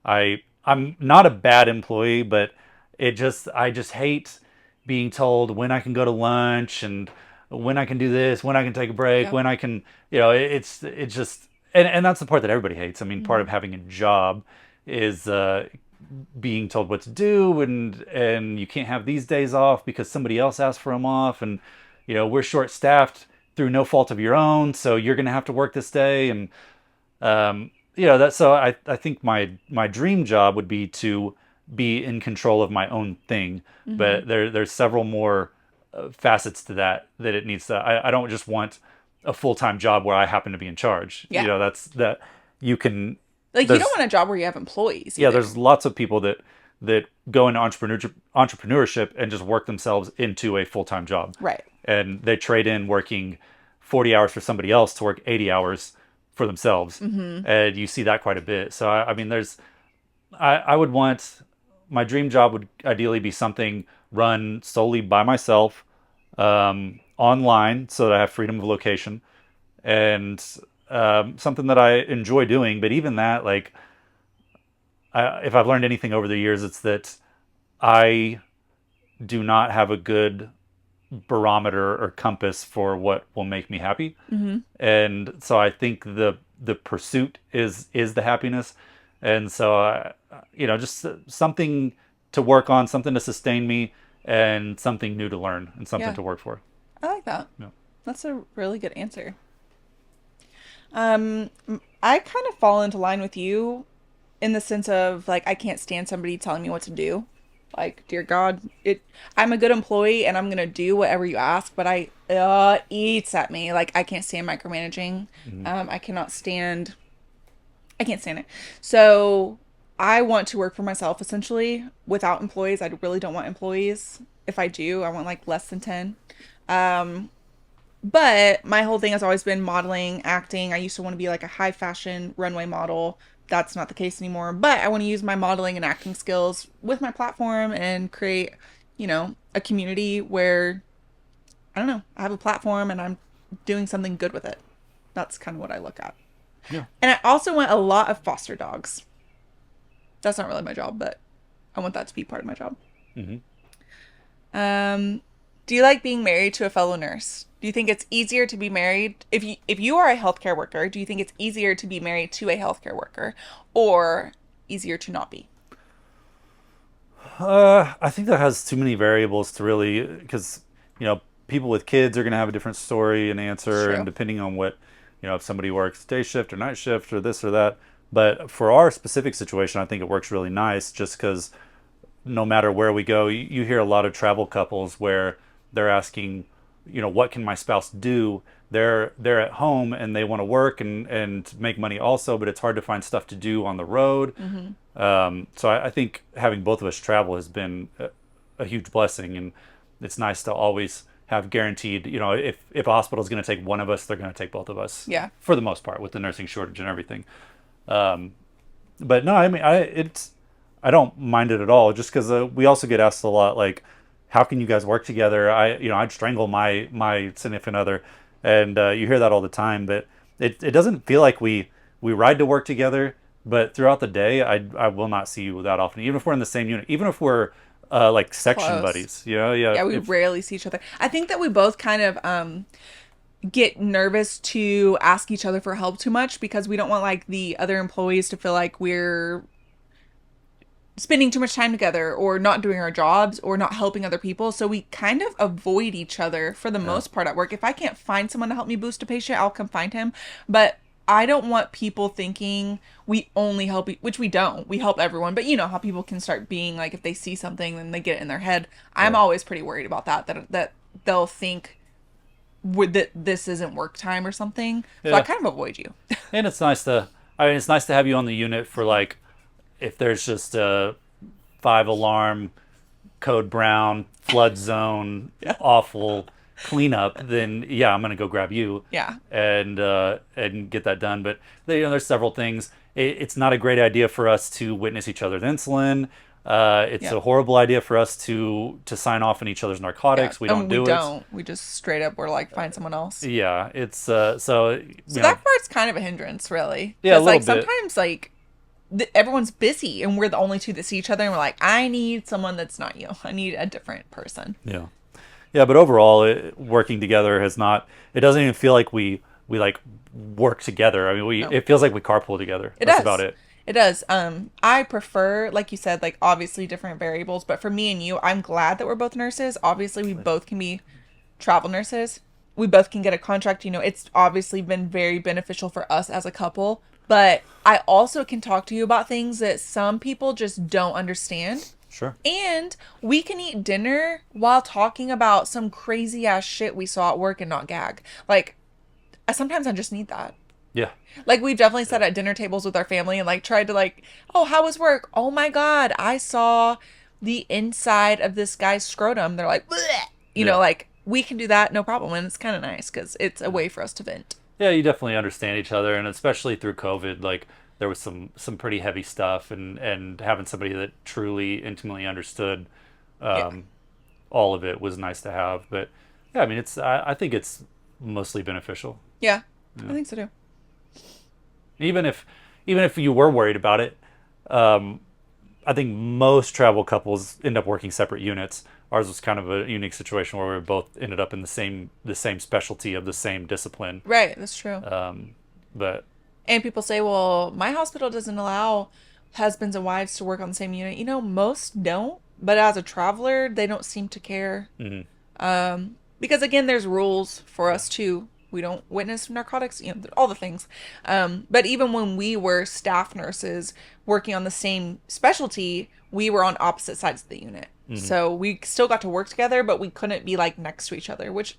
I'm not a bad employee, but I just hate being told when I can go to lunch and when I can do this, when I can take a break, Yep. when I can, it's just, and that's the part that everybody hates. I mean, part Mm-hmm. of having a job is being told what to do, and you can't have these days off because somebody else asked for them off, and we're short staffed through no fault of your own, so you're going to have to work this day. And that, so I think my dream job would be to be in control of my own thing. Mm-hmm. But there's several more facets to that it needs to. I don't just want a full-time job where I happen to be in charge. Yeah. That's that you can. Like, you There's, don't want a job where you have employees yeah, either. there's lots of people that go into entrepreneurship and just work themselves into a full-time job, Right. and they trade in working 40 hours for somebody else to work 80 hours for themselves. Mm-hmm. And you see that quite a bit. So I mean, I would want, my dream job would ideally be something run solely by myself, online, so that I have freedom of location, and something that I enjoy doing. But even that, like, if I've learned anything over the years, it's that I do not have a good barometer or compass for what will make me happy. Mm-hmm. And so I think the pursuit is the happiness. And so just something to work on, something to sustain me, and something new to learn, and something Yeah. to work for. I like that. Yeah. That's a really good answer. Um, I kind of fall into line with you in the sense of, like, I can't stand somebody telling me what to do. Like, dear God, I'm a good employee and I'm gonna do whatever you ask, but eats at me. Like, I can't stand micromanaging. Mm-hmm. I can't stand it. So I want to work for myself essentially without employees. I really don't want employees. If I do, I want like less than 10. Um, but my whole thing has always been modeling, acting. I used to want to be like a high fashion runway model. That's not the case anymore. But I want to use my modeling and acting skills with my platform and create, a community where, I don't know, I have a platform and I'm doing something good with it. That's kind of what I look at. Yeah. And I also want a lot of foster dogs. That's not really my job, but I want that to be part of my job. Hmm. Do you like being married to a fellow nurse? Do you think it's easier to be married if you are a healthcare worker? Do you think it's easier to be married to a healthcare worker, or easier to not be? I think that has too many variables to really, because people with kids are going to have a different story and It's answer, and true. depending on what, if somebody works day shift or night shift or this or that. But for our specific situation, I think it works really nice, just because no matter where we go, you hear a lot of travel couples where they're asking, what can my spouse do? They're at home and they want to work and make money also, but it's hard to find stuff to do on the road. Mm-hmm. So I think having both of us travel has been a huge blessing, and it's nice to always have guaranteed. If a hospital is going to take one of us, they're going to take both of us Yeah. for the most part, with the nursing shortage and everything. Um, but no, I mean, I don't mind it at all, just because we also get asked a lot, like, how can you guys work together? I'd strangle my significant other, and you hear that all the time. But it doesn't feel like we ride to work together. But throughout the day, I will not see you that often, even if we're in the same unit, even if we're like section Close. buddies. Yeah. Yeah, we rarely see each other. I think that we both kind of get nervous to ask each other for help too much because we don't want like the other employees to feel like we're spending too much time together or not doing our jobs or not helping other people. So we kind of avoid each other for the Yeah. most part at work. If I can't find someone to help me boost a patient, I'll come find him. But I don't want people thinking we only help, which we don't. We help everyone. But you know how people can start being like, if they see something, then they get it in their head. I'm Yeah. always pretty worried about that they'll think that this isn't work time or something. So I Yeah. kind of avoid you. And it's nice to have you on the unit for, like, if there's just a 5 alarm code brown flood zone Yeah. awful cleanup, then yeah, I'm gonna go grab you Yeah. and get that done. But there's several things. It's not a great idea for us to witness each other's insulin. It's Yeah. a horrible idea for us to sign off on each other's Yeah. narcotics. We don't And we do it. don't. We just straight up, we're like, find someone else. Yeah, it's so So that part's kind of a hindrance, really. yeah, a Because little like bit. sometimes like everyone's busy and we're the only two that see each other and we're like, I need someone that's not you. I need a different person. Yeah. Yeah, but overall, working together has not. It doesn't even feel like we like work together. I mean, No, it feels like we carpool together. it That's about does. it. It does. I prefer, like you said, like obviously different variables, but for me and you, I'm glad that we're both nurses. Obviously, we both can be travel nurses. We both can get a contract. It's obviously been very beneficial for us as a couple, but I also can talk to you about things that some people just don't understand. Sure. And we can eat dinner while talking about some crazy ass shit we saw at work and not gag. Like, sometimes I just need that. Yeah. Like, we've definitely sat at dinner tables with our family and, like, tried to, like, oh, how was work? Oh my God, I saw the inside of this guy's scrotum. They're like, bleh. Yeah. Like, we can do that, no problem. And it's kind of nice because it's a way for us to vent. Yeah, you definitely understand each other, and especially through COVID, like there was some pretty heavy stuff, and having somebody that truly intimately understood Yeah. all of it was nice to have. But yeah, I mean, I think it's mostly beneficial. Yeah, I Yeah. think so too. Even if you were worried about it, um, I think most travel couples end up working separate units. Ours was kind of a unique situation where we both ended up in the same specialty of the same discipline. Right, that's true. But And people say, well, my hospital doesn't allow husbands and wives to work on the same unit. Most don't. But as a traveler, they don't seem to care. mhm, Because again, there's rules for us too. We don't witness narcotics, all the things. But even when we were staff nurses working on the same specialty, we were on opposite sides of the unit. So we still got to work together, but we couldn't be like next to each other, which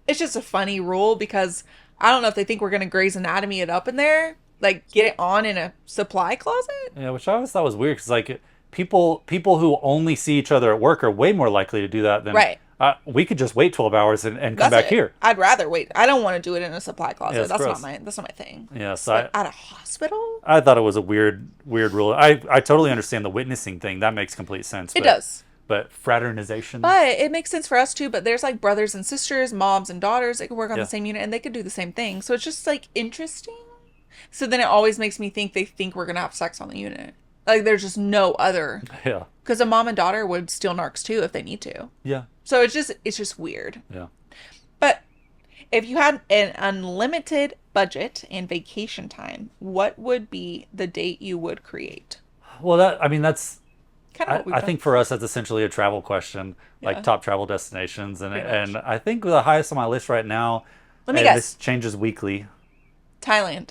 it's just a funny rule because I don't know if they think we're going to Grey's Anatomy it up in there, like get it on in a supply closet. Yeah, which I always thought was weird because like people who only see each other at work are way more likely to do that than Right. we could just wait 12 hours and come That's back it. here. I'd rather wait. I don't want to do it in a supply Yeah, closet. it's gross. That's not my thing. Yeah, so But at a hospital? I thought it was a weird rule. I totally understand the witnessing thing. That makes complete sense. It does. But fraternization. But it makes sense for us too. But there's like brothers and sisters, moms and daughters that can work on Yeah. the same unit and they could do the same thing. So it's just like interesting. So then it always makes me think they think we're gonna have sex on the unit. Like there's just no other. Yeah. Because a mom and daughter would steal narcs too if they need to. Yeah. So it's just weird. Yeah. But if you had an unlimited budget and vacation time, what would be the date you would create? Well, that's Kind of what we've I done. think for us that's essentially a travel question, Yeah. like top travel destinations, Pretty and much. I think the highest on my list right now. Let me and guess. This changes weekly. Thailand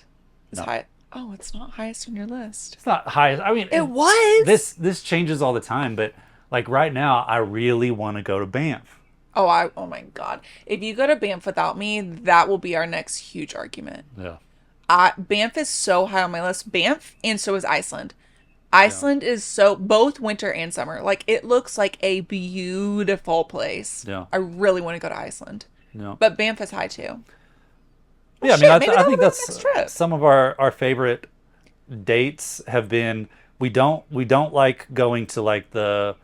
is No. high. Oh, it's not highest on your list. It's not highest. I mean, It was. this changes all the time, but like right now, I really want to go to Banff. Oh my God. If you go to Banff without me, that will be our next huge argument. Yeah. Banff is so high on my list. Banff and so is Iceland. Iceland is so both winter and summer. Like it looks like a beautiful place. Yeah. I really want to go to Iceland. Yeah. But Banff is high too. Yeah, I shit, mean, maybe I that'll think be the that's next trip. some of our favorite dates have been. We don't like going to like the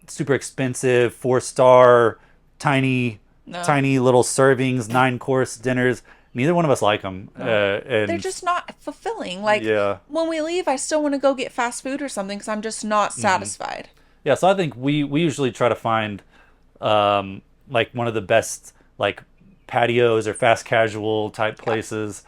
super expensive 4-star tiny No. tiny little servings 9-course dinners. Neither one of us like them. And They're just not fulfilling. Like Yeah. when we leave, I still want to go get fast food or something because I'm just not satisfied. Yeah, so I think we usually try to find like one of the best like patios or fast casual type places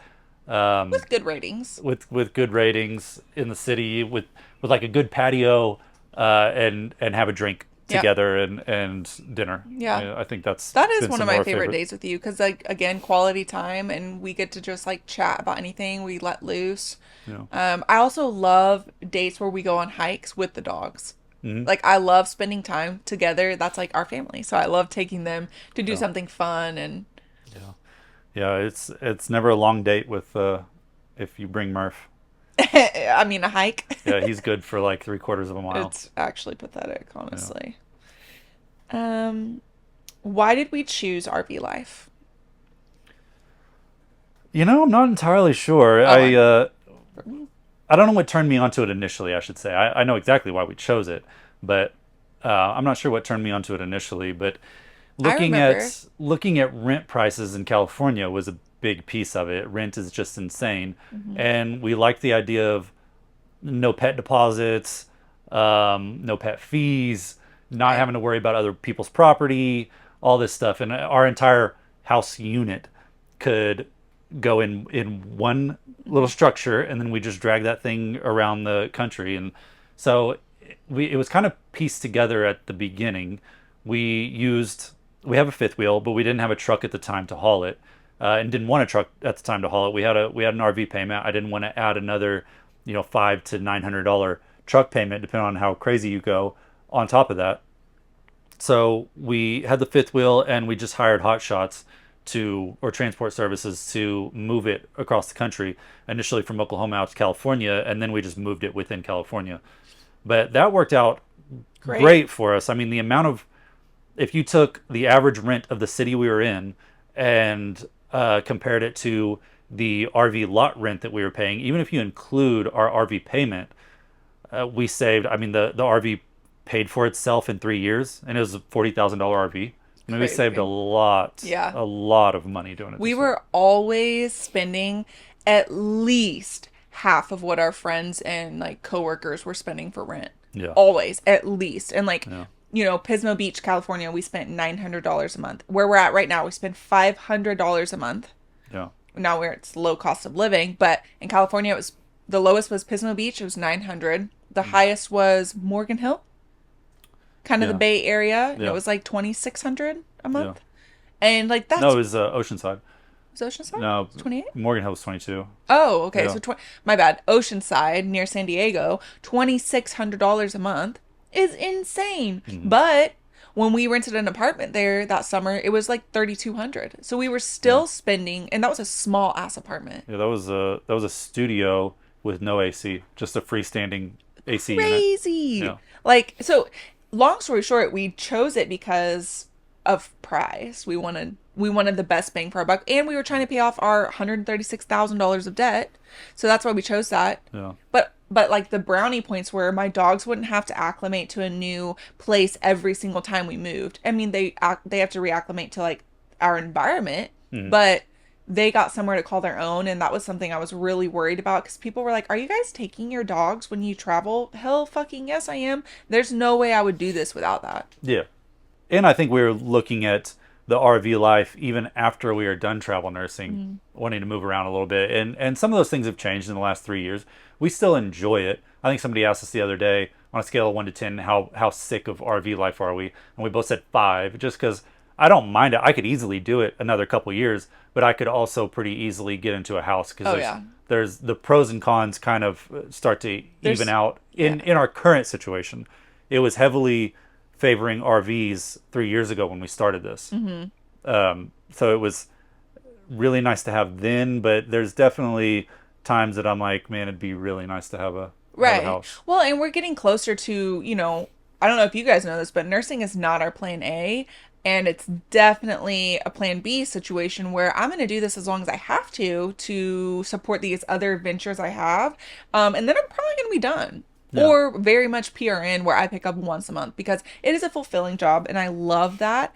With good ratings. with good ratings in the city with like a good patio and have a drink Yep. together and dinner. Yeah. I think that That is been one some of my our favorite days with you because, like, again, quality time and we get to just like chat about anything. We let loose. Yeah. I also love dates where we go on hikes with the dogs. Mhm. Like, I love spending time together. That's like our family. So I love taking them to do Yeah. something fun. And Yeah, it's never a long date with if you bring Murph. I mean, a hike. Yeah, he's good for like 3/4 of a mile. It's actually pathetic, honestly. Why did we choose RV life? I'm not entirely sure. Oh, I don't know what turned me onto it initially, I should say. I know exactly why we chose it, but I'm not sure what turned me onto it initially. But looking remember. looking at rent prices in California was a big piece of it. Rent is just insane, and we like the idea of no pet deposits, no pet fees, not Right. having to worry about other people's property, all this stuff, and our entire house unit could go in one little structure, and then we just drag that thing around the country. And so it was kind of pieced together at the beginning. We have a fifth wheel, but we didn't have a truck at the time to haul it, and didn't want a truck at the time to haul it. We had an RV payment. I didn't want to add another $500 to $900 truck payment, depending on how crazy you go on top of that. So we had the fifth wheel, and we just hired hot shots or transport services to move it across the country, initially from Oklahoma out to California, and then we just moved it within California. But that worked out great for us. I mean, if you took the average rent of the city we were in and compared it to the RV lot rent that we were paying, even if you include our RV payment, we saved. I mean, the RV paid for itself in 3 years, and it was a $40,000 RV. I mean, we Crazy. saved a lot of money doing it. We this way. were always spending at least half of what our friends and like coworkers were spending for rent. Yeah. Always, at least. And like, Yeah. Pismo Beach, California, we spent $900 a month. Where we're at right now, we spend $500 a month. Yeah. Now it's low cost of living, but in California, it was the lowest was Pismo Beach. It was 900. The highest was Morgan Hill, kind of Yeah. the Bay Area. And Yeah. it was like 2,600 a month. Yeah. And like that's No, it was Oceanside. was Oceanside? No, 28? Morgan Hill was 22. Oh, okay. Yeah. So my bad. Oceanside near San Diego, $2,600 a month is insane. Mm-hmm. But when we rented an apartment there that summer, it was like 3,200. So we were Yeah. still spending, and that was a small ass apartment. Yeah, that was a studio with no AC, just a freestanding AC unit. Crazy. Yeah. Like, so long story short, we chose it because of price. We wanted the best bang for our buck, and we were trying to pay off our $136,000 of debt. So that's why we chose that. Yeah. But like the brownie points were my dogs wouldn't have to acclimate to a new place every single time we moved. I mean, they have to reacclimate to like our environment, Mhm. but they got somewhere to call their own, and that was something I was really worried about because people were like, "Are you guys taking your dogs when you travel?" Hell fucking yes, I am. There's no way I would do this without that. Yeah. And I think we were looking at the RV life even after we were done travel nursing, wanting to move around a little bit. And some of those things have changed in the last 3 years. We still enjoy it. I think somebody asked us the other day on a scale of 1 to 10, how sick of RV life are we? And we both said 5, just because I don't mind it. I could easily do it another couple years, but I could also pretty easily get into a house because Oh there's yeah. there's the pros and cons kind of start to even There's out yeah. in our current situation. It was heavily favoring RVs 3 years ago when we started this. So it was really nice to have then, but there's definitely times that I'm like, man, it'd be really nice to have a Right. house. Well, and we're getting closer to, I don't know if you guys know this, but nursing is not our plan A. And it's definitely a plan B situation where I'm going to do this as long as I have to support these other ventures I have. And then I'm probably going to be done. Yeah. Or very much PRN where I pick up once a month because it is a fulfilling job and I love that.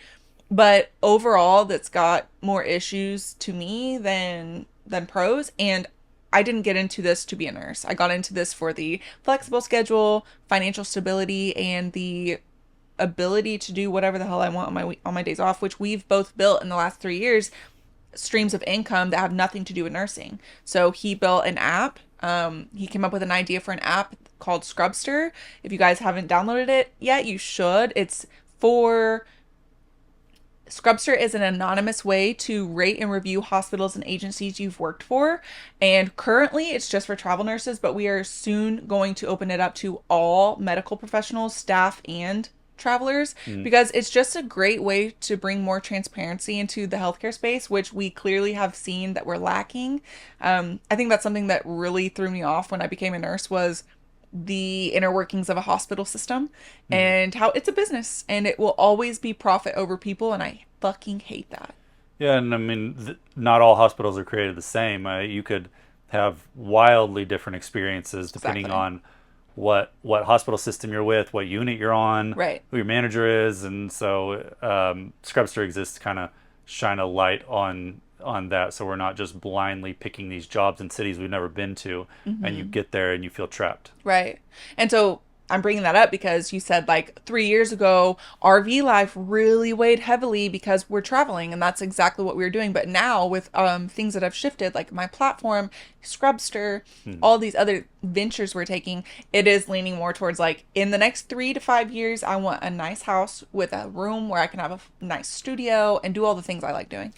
But overall, that's got more issues to me than pros. And I didn't get into this to be a nurse. I got into this for the flexible schedule, financial stability, and the ability to do whatever the hell I want on my days off, which we've both built in the last 3 years, streams of income that have nothing to do with nursing. So he built an app. He came up with an idea for an app called Scrubstr. If you guys haven't downloaded it yet, you should. It's for Scrubster is an anonymous way to rate and review hospitals and agencies you've worked for. And currently it's just for travel nurses, but we are soon going to open it up to all medical professionals, staff, and travelers because it's just a great way to bring more transparency into the healthcare space, which we clearly have seen that we're lacking. I think that's something that really threw me off when I became a nurse was the inner workings of a hospital system and how it's a business and it will always be profit over people, and I fucking hate that. Yeah, and I mean, not all hospitals are created the same. You could have wildly different experiences depending Exactly. on what hospital system you're with, what unit you're on, Right. who your manager is, and so Scrubster exists to kind of shine a light on that, so we're not just blindly picking these jobs in cities we've never been to, and you get there and you feel trapped. Right. And so I'm bringing that up because you said like 3 years ago, RV life really weighed heavily because we're traveling, and that's exactly what we were doing. But now with things that have shifted, like my platform, Scrubster, all these other ventures we're taking, it is leaning more towards like in the next 3 to 5 years, I want a nice house with a room where I can have a nice studio and do all the things I like doing.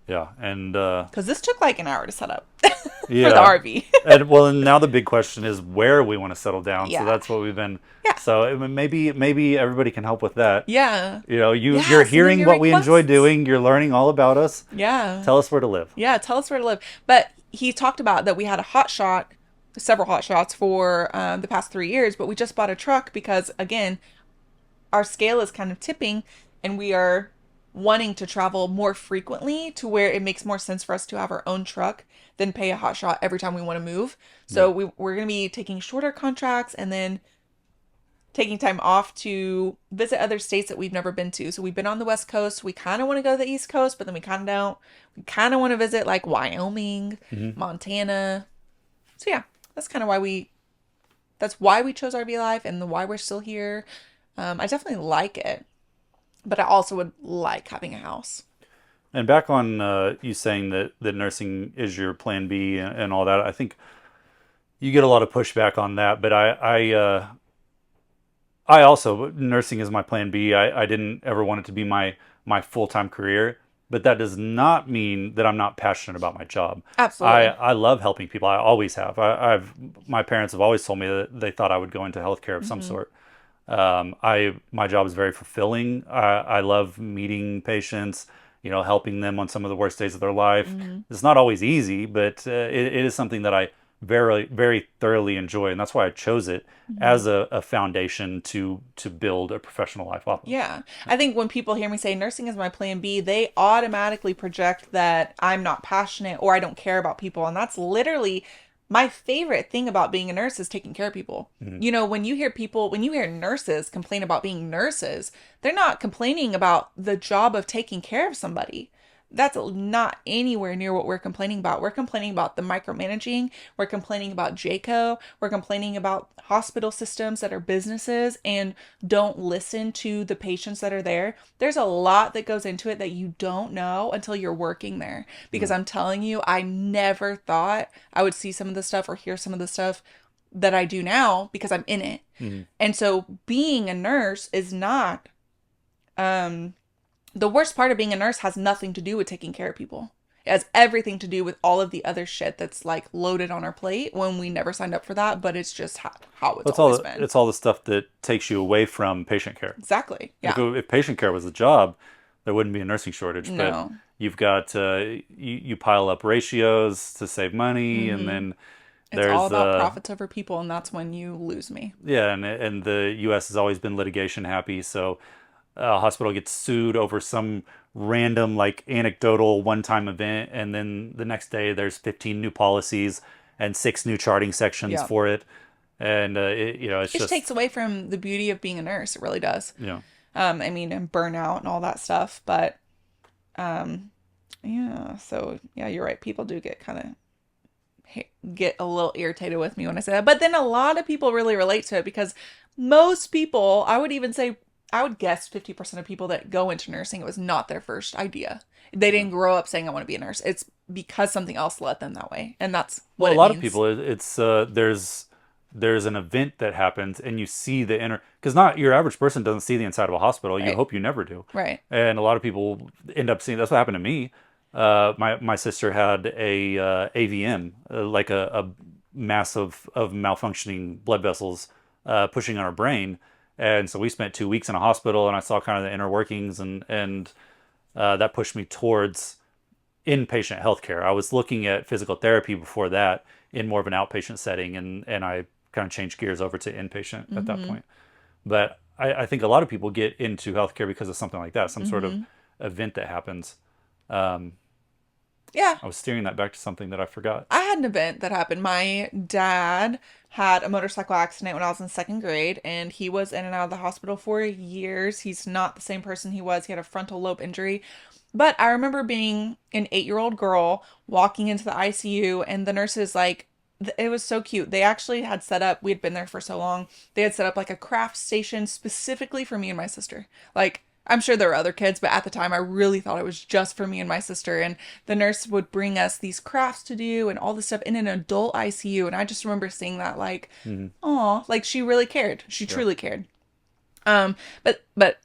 Yeah, and Because this took like an hour to set up for the yeah, RV. and now the big question is where we want to settle down. So Yeah. that's what we've been. Yeah. So maybe everybody can help with that. Yeah. You know, Yeah, you're send in hearing your what we enjoy requests. doing. You're learning all about us. Yeah. Tell us where to live. Yeah, tell us where to live. But he talked about that we had a hot shot, several hot shots for the past 3 years, but we just bought a truck because, again, our scale is kind of tipping and we are wanting to travel more frequently to where it makes more sense for us to have our own truck than pay a hot shot every time we want to move. So we're going to be taking shorter contracts and then taking time off to visit other states that we've never been to. So we've been on the West Coast. We kind of want to go to the East Coast, but then we kind of don't. We kind of want to visit like Wyoming, Montana. So yeah, that's kind of that's why we chose RV life and why we're still here. I definitely like it, but I also would like having a house. And back on you saying that nursing is your plan B and all that, I think you get a lot of pushback on that. But I also, nursing is my plan B. I didn't ever want it to be my full-time career, but that does not mean that I'm not passionate about my job. Absolutely. I love helping people. I always have. My parents have always told me that they thought I would go into healthcare of some sort. My job is very fulfilling. I love meeting patients, helping them on some of the worst days of their life. Hmm. It's not always easy, but it is something that I very, very thoroughly enjoy, and that's why I chose it Hmm. as a foundation to build a professional life off of. Yeah. I think when people hear me say nursing is my plan B, they automatically project that I'm not passionate or I don't care about people. And that's literally my favorite thing about being a nurse is taking care of people. Mhm. When you hear nurses complain about being nurses, they're not complaining about the job of taking care of somebody. That's not anywhere near what we're complaining about. We're complaining about the micromanaging. We're complaining about JACO. We're complaining about hospital systems that are businesses and don't listen to the patients that are there. There's a lot that goes into it that you don't know until you're working there. Because Mhm. I'm telling you, I never thought I would see some of the stuff or hear some of the stuff that I do now because I'm in it. Mhm. And so being a nurse is not um the worst part of being a nurse has nothing to do with taking care of people. It has everything to do with all of the other shit that's like loaded on our plate when we never signed up for that, but it's just how it's It's always all been. it's all the stuff that takes you away from patient care. Exactly. If, Yeah. if patient care was a job, there wouldn't be a nursing shortage. But No. you've got you pile up ratios to save money, and Mm-hmm. then It's all there's about profits over people, and that's when you lose me. yeah, and the U.S. has always been litigation happy. So a hospital gets sued over some random like anecdotal one-time event, and then the next day there's 15 new policies and six new charting sections Yeah. for it, and it's It just just takes away from the beauty of being a nurse. It really does. you know I mean, and burnout and all that stuff. But um, yeah. So yeah, you're right. People do get kind of get a little irritated with me when I say that. But then a lot of people really relate to it because most people, I would even say, I would guess 50% of people that go into nursing, it was not their first idea. They yeah. didn't grow up saying, I want to be a nurse. It's because something else led them that way. And that's Well, what a it lot of means. people, it's there's an event that happens, and you see the inner because not your average person doesn't see the inside of a hospital. You Right. hope you never do, Right. and a lot of people end up seeing. That's what happened to me. My sister had a AVM, like a mass of malfunctioning blood vessels pushing on her brain, and so we spent 2 weeks in a hospital, and I saw kind of the inner workings, and that pushed me towards inpatient healthcare. I was looking at physical therapy before that in more of an outpatient setting, and I kind of changed gears over to inpatient at that Mm-hmm. point. But I think a lot of people get into healthcare because of something like that, some sort of Mm-hmm. event that happens. Um, Yeah. I was steering that back to something that I forgot. I had an event that happened. My dad had a motorcycle accident when I was in second grade, and he was in and out of the hospital for years. He's not the same person he was. He had a frontal lobe injury. But I remember being an 8-year-old girl walking into the ICU, and the nurses, like, it was so cute. They actually had set up, we had been there for so long, they had set up like a craft station specifically for me and my sister. Like, I'm sure there were other kids, but at the time I really thought it was just for me and my sister. And the nurse would bring us these crafts to do and all this stuff in an adult ICU. And I just remember seeing that like, Hmm. oh, like she really cared. She Yeah. truly cared. But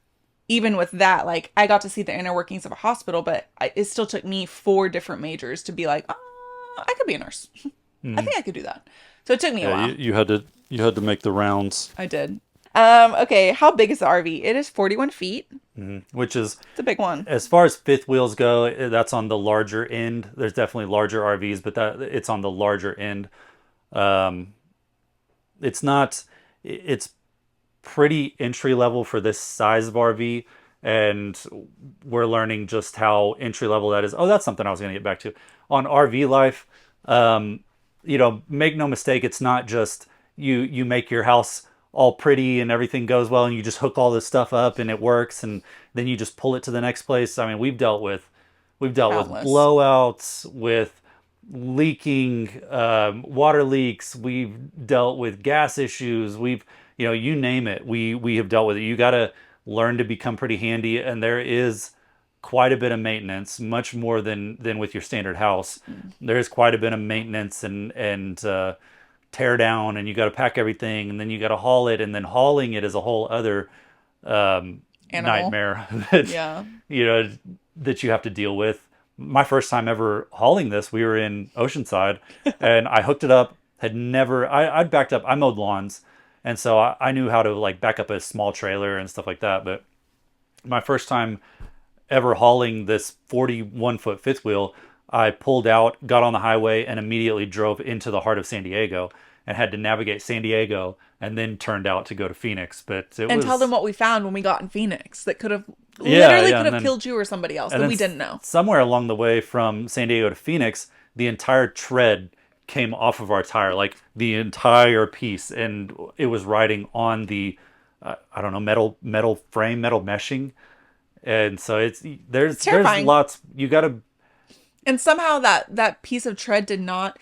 even with that, like I got to see the inner workings of a hospital, but it still took me 4 different majors to be like, oh, I could be a nurse. I Hmm. think I could do that. So it took me a Yeah, while. you had to make the rounds, I did. Okay, how big is the RV? It is 41 feet. which is It's a big one. as far as fifth wheels go, that's on the larger end. There's definitely larger RVs, but that it's on the larger end. Um, it's not. It's pretty entry level for this size of RV, and we're learning just how entry level that is. Oh, that's something I was going to get back to on RV life. Um, make no mistake, it's not just you make your house all pretty and everything goes well, and you just hook all this stuff up and it works, and then you just pull it to the next place. I mean, we've dealt with Countless. blowouts, with leaking water leaks. We've dealt with gas issues. You name it. We have dealt with it. You got to learn to become pretty handy, and there is quite a bit of maintenance, much more than with your standard house. Mm. There is quite a bit of maintenance and tear down, and you got to pack everything, and then you got to haul it, and then hauling it is a whole other Animal. nightmare that Yeah. you know that you have to deal with. My first time ever hauling this, we were in Oceanside, and I hooked it up. I'd backed up. I mowed lawns, And so I knew how to like back up a small trailer and stuff like that. But my first time ever hauling this 41-foot fifth wheel, I pulled out, got on the highway, and immediately drove into the heart of San Diego and had to navigate San Diego and then turned out to go to Phoenix. But it And tell them was, what we found when we got in Phoenix that could have yeah, literally yeah. could have killed you or somebody else And that then we didn't know. somewhere along the way from San Diego to Phoenix, the entire tread came off of our tire, like the entire piece, and it was riding on the, I don't know, metal frame, metal meshing. And so It's there's terrifying. lots you got to. And somehow that piece of tread did not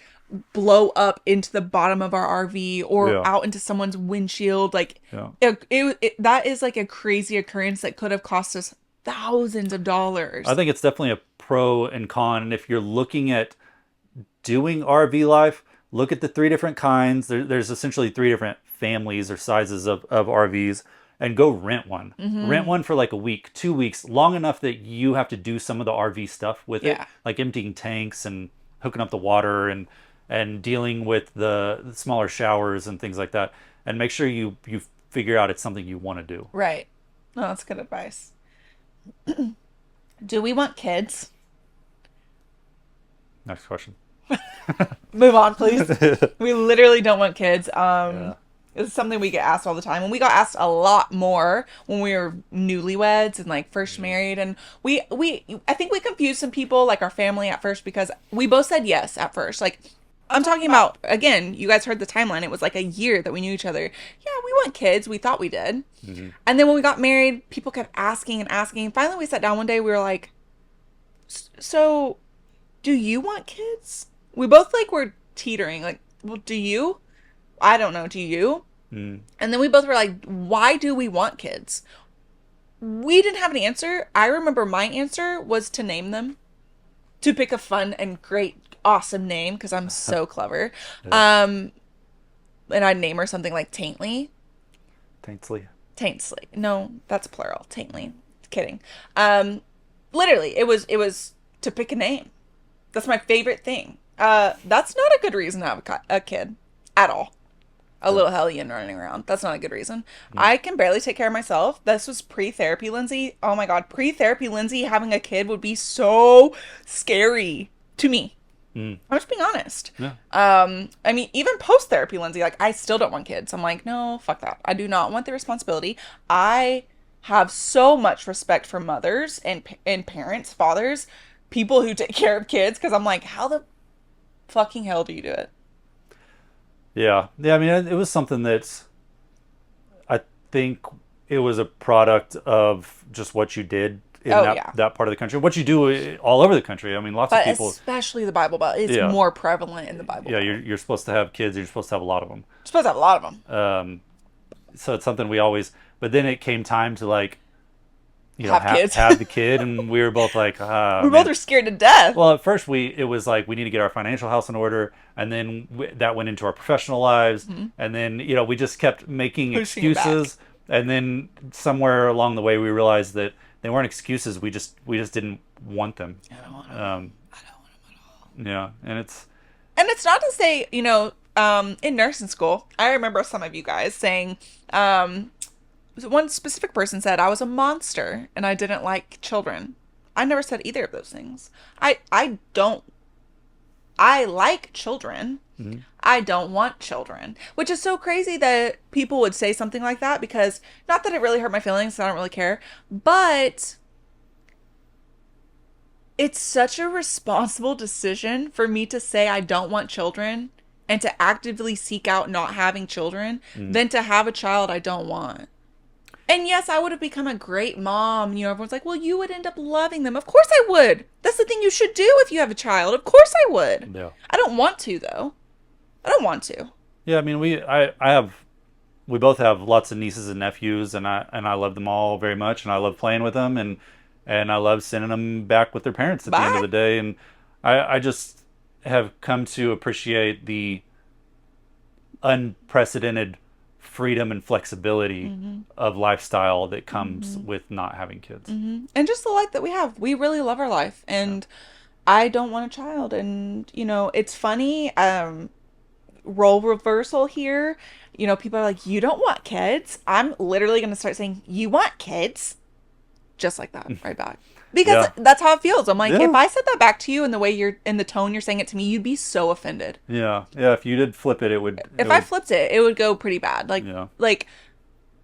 blow up into the bottom of our RV or Yeah, out into someone's windshield. Like yeah. that is like a crazy occurrence that could have cost us thousands of I dollars. think it's definitely a pro and con. And if you're looking at doing RV life, look at the three different kinds. There's essentially three different families or sizes of RVs, and go rent one. Rent one for like a week, 2 weeks, long enough that you have to do some of the RV stuff with it, Yeah. like emptying tanks and hooking up the water and dealing with the smaller showers and things like that. And make sure you figure out it's something you want to do. Right. No, that's good advice. Do we want kids? Next question. Move on, please. We literally don't want kids. Yeah. It's something we get asked all the time, and we got asked a lot more when we were newlyweds and like first married. And I think we confused some people, like our family at first, because we both said yes at first. Like I'm talking about again, you guys heard the timeline. It was like a year that we knew each other. Yeah, we want kids. We thought we did. Hmm. And then when we got married, people kept asking and asking. Finally, we sat down one day. We were like, "So, do you want kids?" We both like were teetering. Like, well, do you? I don't know. Do you? Mm. And then we both were like, why do we want kids? We didn't have an answer. I remember my answer was to name them, to pick a fun and great, awesome name because I'm so clever. Yeah. And I'd name her something like Taintly. Taintsley. Taintsley. No, that's plural. Taintly. Kidding. Literally, it was to pick a name. That's my favorite thing. That's not a good reason to have a kid at all. A little hellion running around. That's not a good reason. I can barely take care of myself. This was pre-therapy, Lindsay. Oh my God, pre-therapy, Lindsay, having a kid would be so scary to me. Mm. I'm just being honest. Yeah. I mean, even post-therapy, Lindsay, like I still don't want kids. I'm like, no, fuck that. I do not want the responsibility. I have so much respect for mothers and parents, fathers, people who take care of kids, because I'm like, how the fucking hell do you do it? Yeah. Yeah. I mean, it was something that's, I think it was a product of just what you did in Oh that, yeah. that part of the country, what you do all over the country. I mean, lots of But people, especially the Bible Belt. It's yeah. more prevalent in the Bible Yeah. Belt. You're supposed to have kids. You're supposed to have a lot of them. You're supposed to have a lot of them. So it's something we always, but then it came time to like, Have kids. have the kid. And we were both like, We man. both are scared to death. Well, at first it was like we need to get our financial house in order, and then that went into our professional lives, and then we just kept making Pushing it back. excuses, and then somewhere along the way we realized that they weren't excuses. We just didn't want them. I don't want them. I don't want them. Yeah, and it's And it's not to say, in nursing school, I remember some of you guys saying, one specific person said I was a monster and I didn't like children. I never said either of those things. I don't. I like children. mhm. I don't want children, which is so crazy that people would say something like that because not that it really hurt my feelings, I don't really care, but it's such a responsible decision for me to say I don't want children and to actively seek out not having children than to have a child I don't want. And yes, I would have become a great mom. Everyone's like, well, you would end up loving them. Of course I would. That's the thing you should do if you have a child. Of course I would. Yeah. I don't want to, though. I don't want to. Yeah, I mean, we both have lots of nieces and nephews, and I love them all very much, and I love playing with them, and I love sending them back with their parents at the end of Bye. the day, and I just have come to appreciate the unprecedented freedom and flexibility of lifestyle that comes with not having kids. And just the life that we have. We really love our life. And I don't want a child. And, it's funny. role reversal here. You know, people are like, you don't want kids. I'm literally going to start saying, you want kids? Just like that, right back. Because Yeah. that's how it feels. I'm like, if Yeah. I said that back to you in the way you're, in the tone you're saying it to me, you'd be so offended. Yeah. Yeah. If you did flip it, it If I would, flipped it, it would go pretty bad. yeah. Like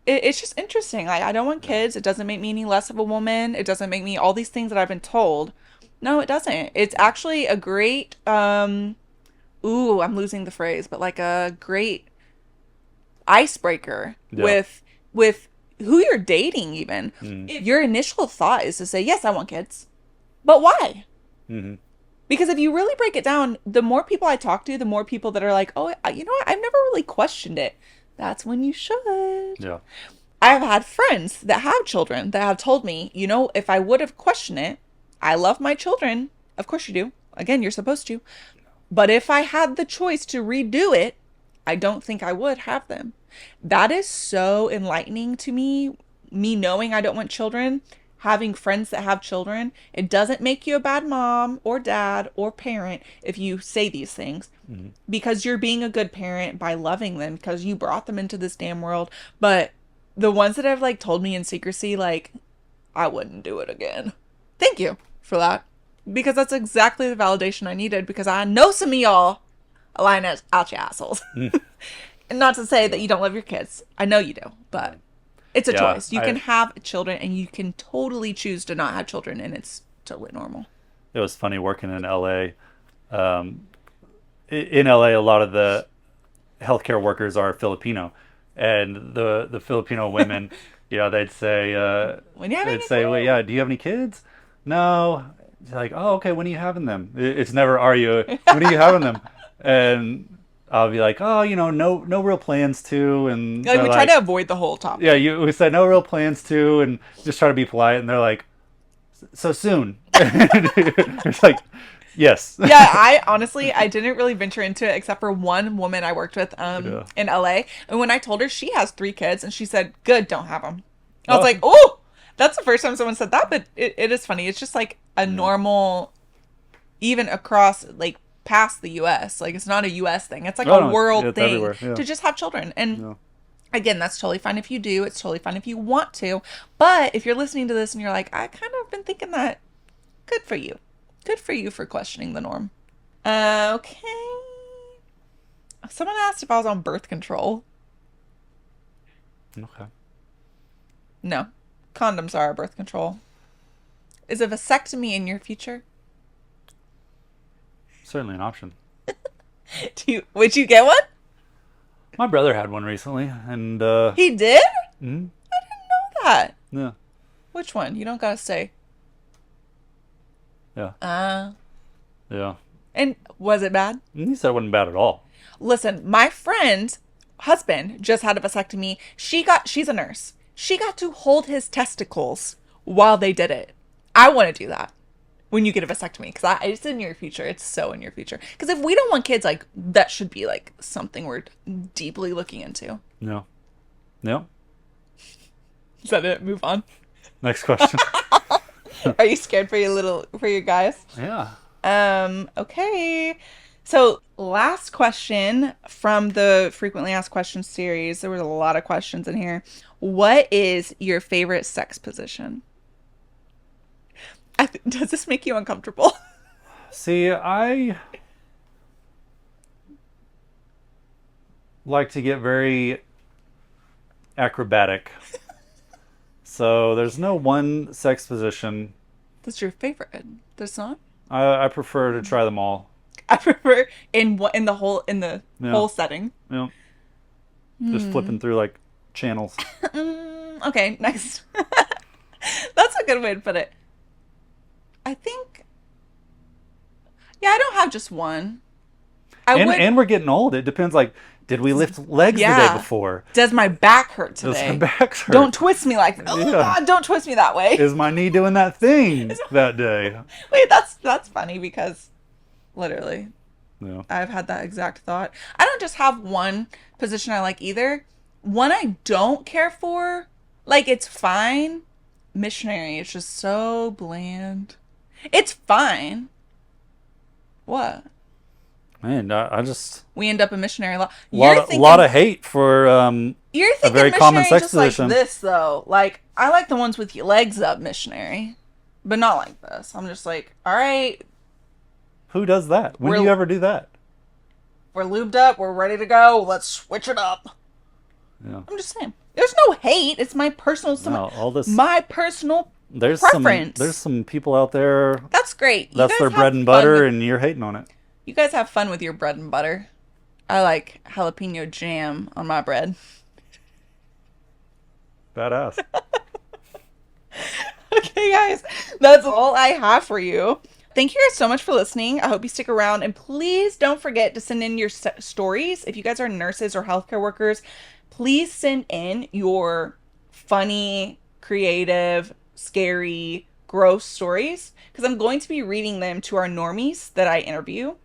it's just interesting. I don't want kids. It doesn't make me any less of a woman. It doesn't make me all these things that I've been told. No, it doesn't. It's actually a great, ooh, I'm losing the phrase, but like a great icebreaker Yeah. with who you're dating even. Mm-hmm. If your initial thought is to say, yes, I want kids. But why? Mm-hmm. Because if you really break it down, the more people I talk to, the more people that are like, oh, you know what? I've never really questioned it. That's when you should. Yeah. I've had friends that have children that have told me, you know, if I would have questioned it, I love my children. Of course you do. Again, you're supposed to. But if I had the choice to redo it, I don't think I would have them. That is so enlightening to me knowing I don't want children, having friends that have children. It doesn't make you a bad mom or dad or parent if you say these things Mm-hmm. because you're being a good parent by loving them because you brought them into this damn world. But the ones that have like told me in secrecy, like, I wouldn't do it again. Thank you for that. Because that's exactly the validation I needed because I know some of y'all line out your assholes. And not to say that you don't love your kids. I know you do, but it's a Yeah. choice. You can have children and you can totally choose to not have children and it's totally normal. It was funny working in LA. In LA, a lot of the healthcare workers are Filipino, and the Filipino women, they'd say, When you have any well, kids. yeah, do you have any kids? No. It's like, oh, okay. When are you having them? It's never, are you? When are you having them? And I'll be like, oh, no real plans to, and Like they're we try like, to avoid the whole topic. yeah, we said no real plans to, and just try to be polite, and they're like, so soon. It's like, yes. Yeah, I honestly I didn't really venture into it except for one woman I worked with Yeah. in LA. And when I told her she has 3 kids and she said, "Good, don't have them." I was Oh, like, "Oh, that's the first time someone said that." But it is funny. It's just like a yeah. normal, even across like past the U.S. Like it's not a U.S. thing. It's like Oh, a no, world it's thing everywhere. Yeah. to just have children. And Yeah. again, that's totally fine if you do. It's totally fine if you want to. But if you're listening to this and you're like, I kind of been thinking that, good for you. Good for you for questioning the norm. Okay. Someone asked if I was on birth control. Okay. No. Condoms are birth control. Is a vasectomy in your future? Certainly an option. Would you get one? My brother had one recently, and He did? mhm, Know that. yeah, Which one? You don't gotta say. yeah, Uh, yeah. and was it bad? And he said it wasn't bad at all. Listen, my friend's husband just had a vasectomy. She's a nurse. She got to hold his testicles while they did it. I want to do that when you get a vasectomy because it's in your future. It's so in your future. Because if we don't want kids, like that should be like something we're deeply looking into. Yeah, yeah. Is that it? Move on. Next question. Are you scared for your guys? Yeah. Okay. So last question from the frequently asked questions series. There was a lot of questions in here. What is your favorite sex position? Does this make you uncomfortable? See, I like to get very acrobatic. So there's no one sex position. That's your favorite. There's not. I prefer to try them all. I prefer in the whole Yeah. whole setting. You know, just flipping through like channels. Okay, next. That's a good way to put it. I think. Yeah, I don't have just one. And we're getting old. It depends. Like, did we lift legs the day before? Does my back hurt Does today? my back hurt? Don't twist me like that. Oh Yeah. God, don't twist me that way. Is my knee doing that thing that day? Wait, that's funny because literally Yeah. I've had that exact thought. I don't just have one position I like either. One I don't care for, like it's fine. Missionary, it's just so bland. It's fine. What? Man, I just We end up a missionary law. lot of hate for You're a thinking very common missionary sex just like position. this though. Like I like the ones with your legs up missionary, but not like this. I'm just like, all right, Who does that? When do you we're ever do that? we're lubed up, we're ready to go. Let's switch it up. Yeah. I'm just saying. There's no hate. It's my personal No, all this. my personal There's preference. some people out there. That's great. You That's guys their have bread and fun butter, with- and you're hating on it. You guys have fun with your bread and butter. I like jalapeno jam on my bread. Badass. Okay, guys, that's all I have for you. Thank you guys so much for listening. I hope you stick around, and please don't forget to send in your stories. If you guys are nurses or healthcare workers, please send in your funny, creative, scary, gross stories because I'm going to be reading them to our normies that I interview.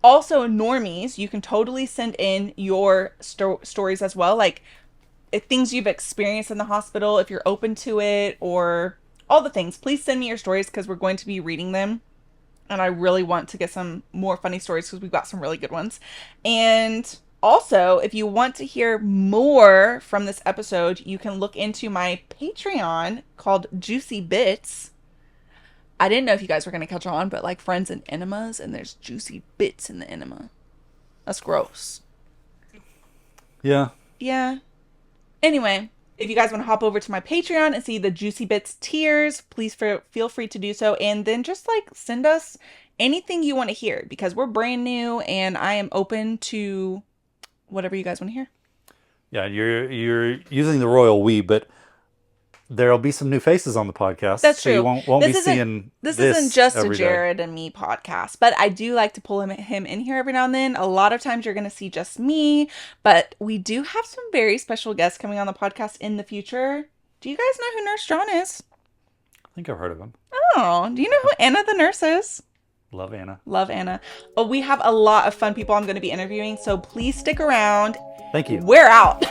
Also, normies, you can totally send in your stories as well, like if things you've experienced in the hospital, if you're open to it, or all the things. Please send me your stories because we're going to be reading them. And I really want to get some more funny stories because we've got some really good ones. And also, if you want to hear more from this episode, you can look into my Patreon called Juicy Bits. I didn't know if you guys were going to catch on, but like Friends and Enemas, and there's juicy bits in the enema. That's gross. Yeah. Yeah. Anyway, if you guys want to hop over to my Patreon and see the Juicy Bits tiers, please feel free to do so. And then just like send us anything you want to hear because we're brand new and I am open to whatever you guys want to hear. Yeah, you're using the royal we, but there'll be some new faces on the podcast. That's so true. You won't be seeing this isn't just a every day. Jared and me podcast, but I do like to pull him in here every now and then. A lot of times you're going to see just me, but we do have some very special guests coming on the podcast in the future. Do you guys know who Nurse John is? I think I've heard of him. Oh, do you know who Anna the nurse is? Love Anna. Love Anna. Oh, we have a lot of fun people I'm going to be interviewing, so please stick around. Thank you. We're out.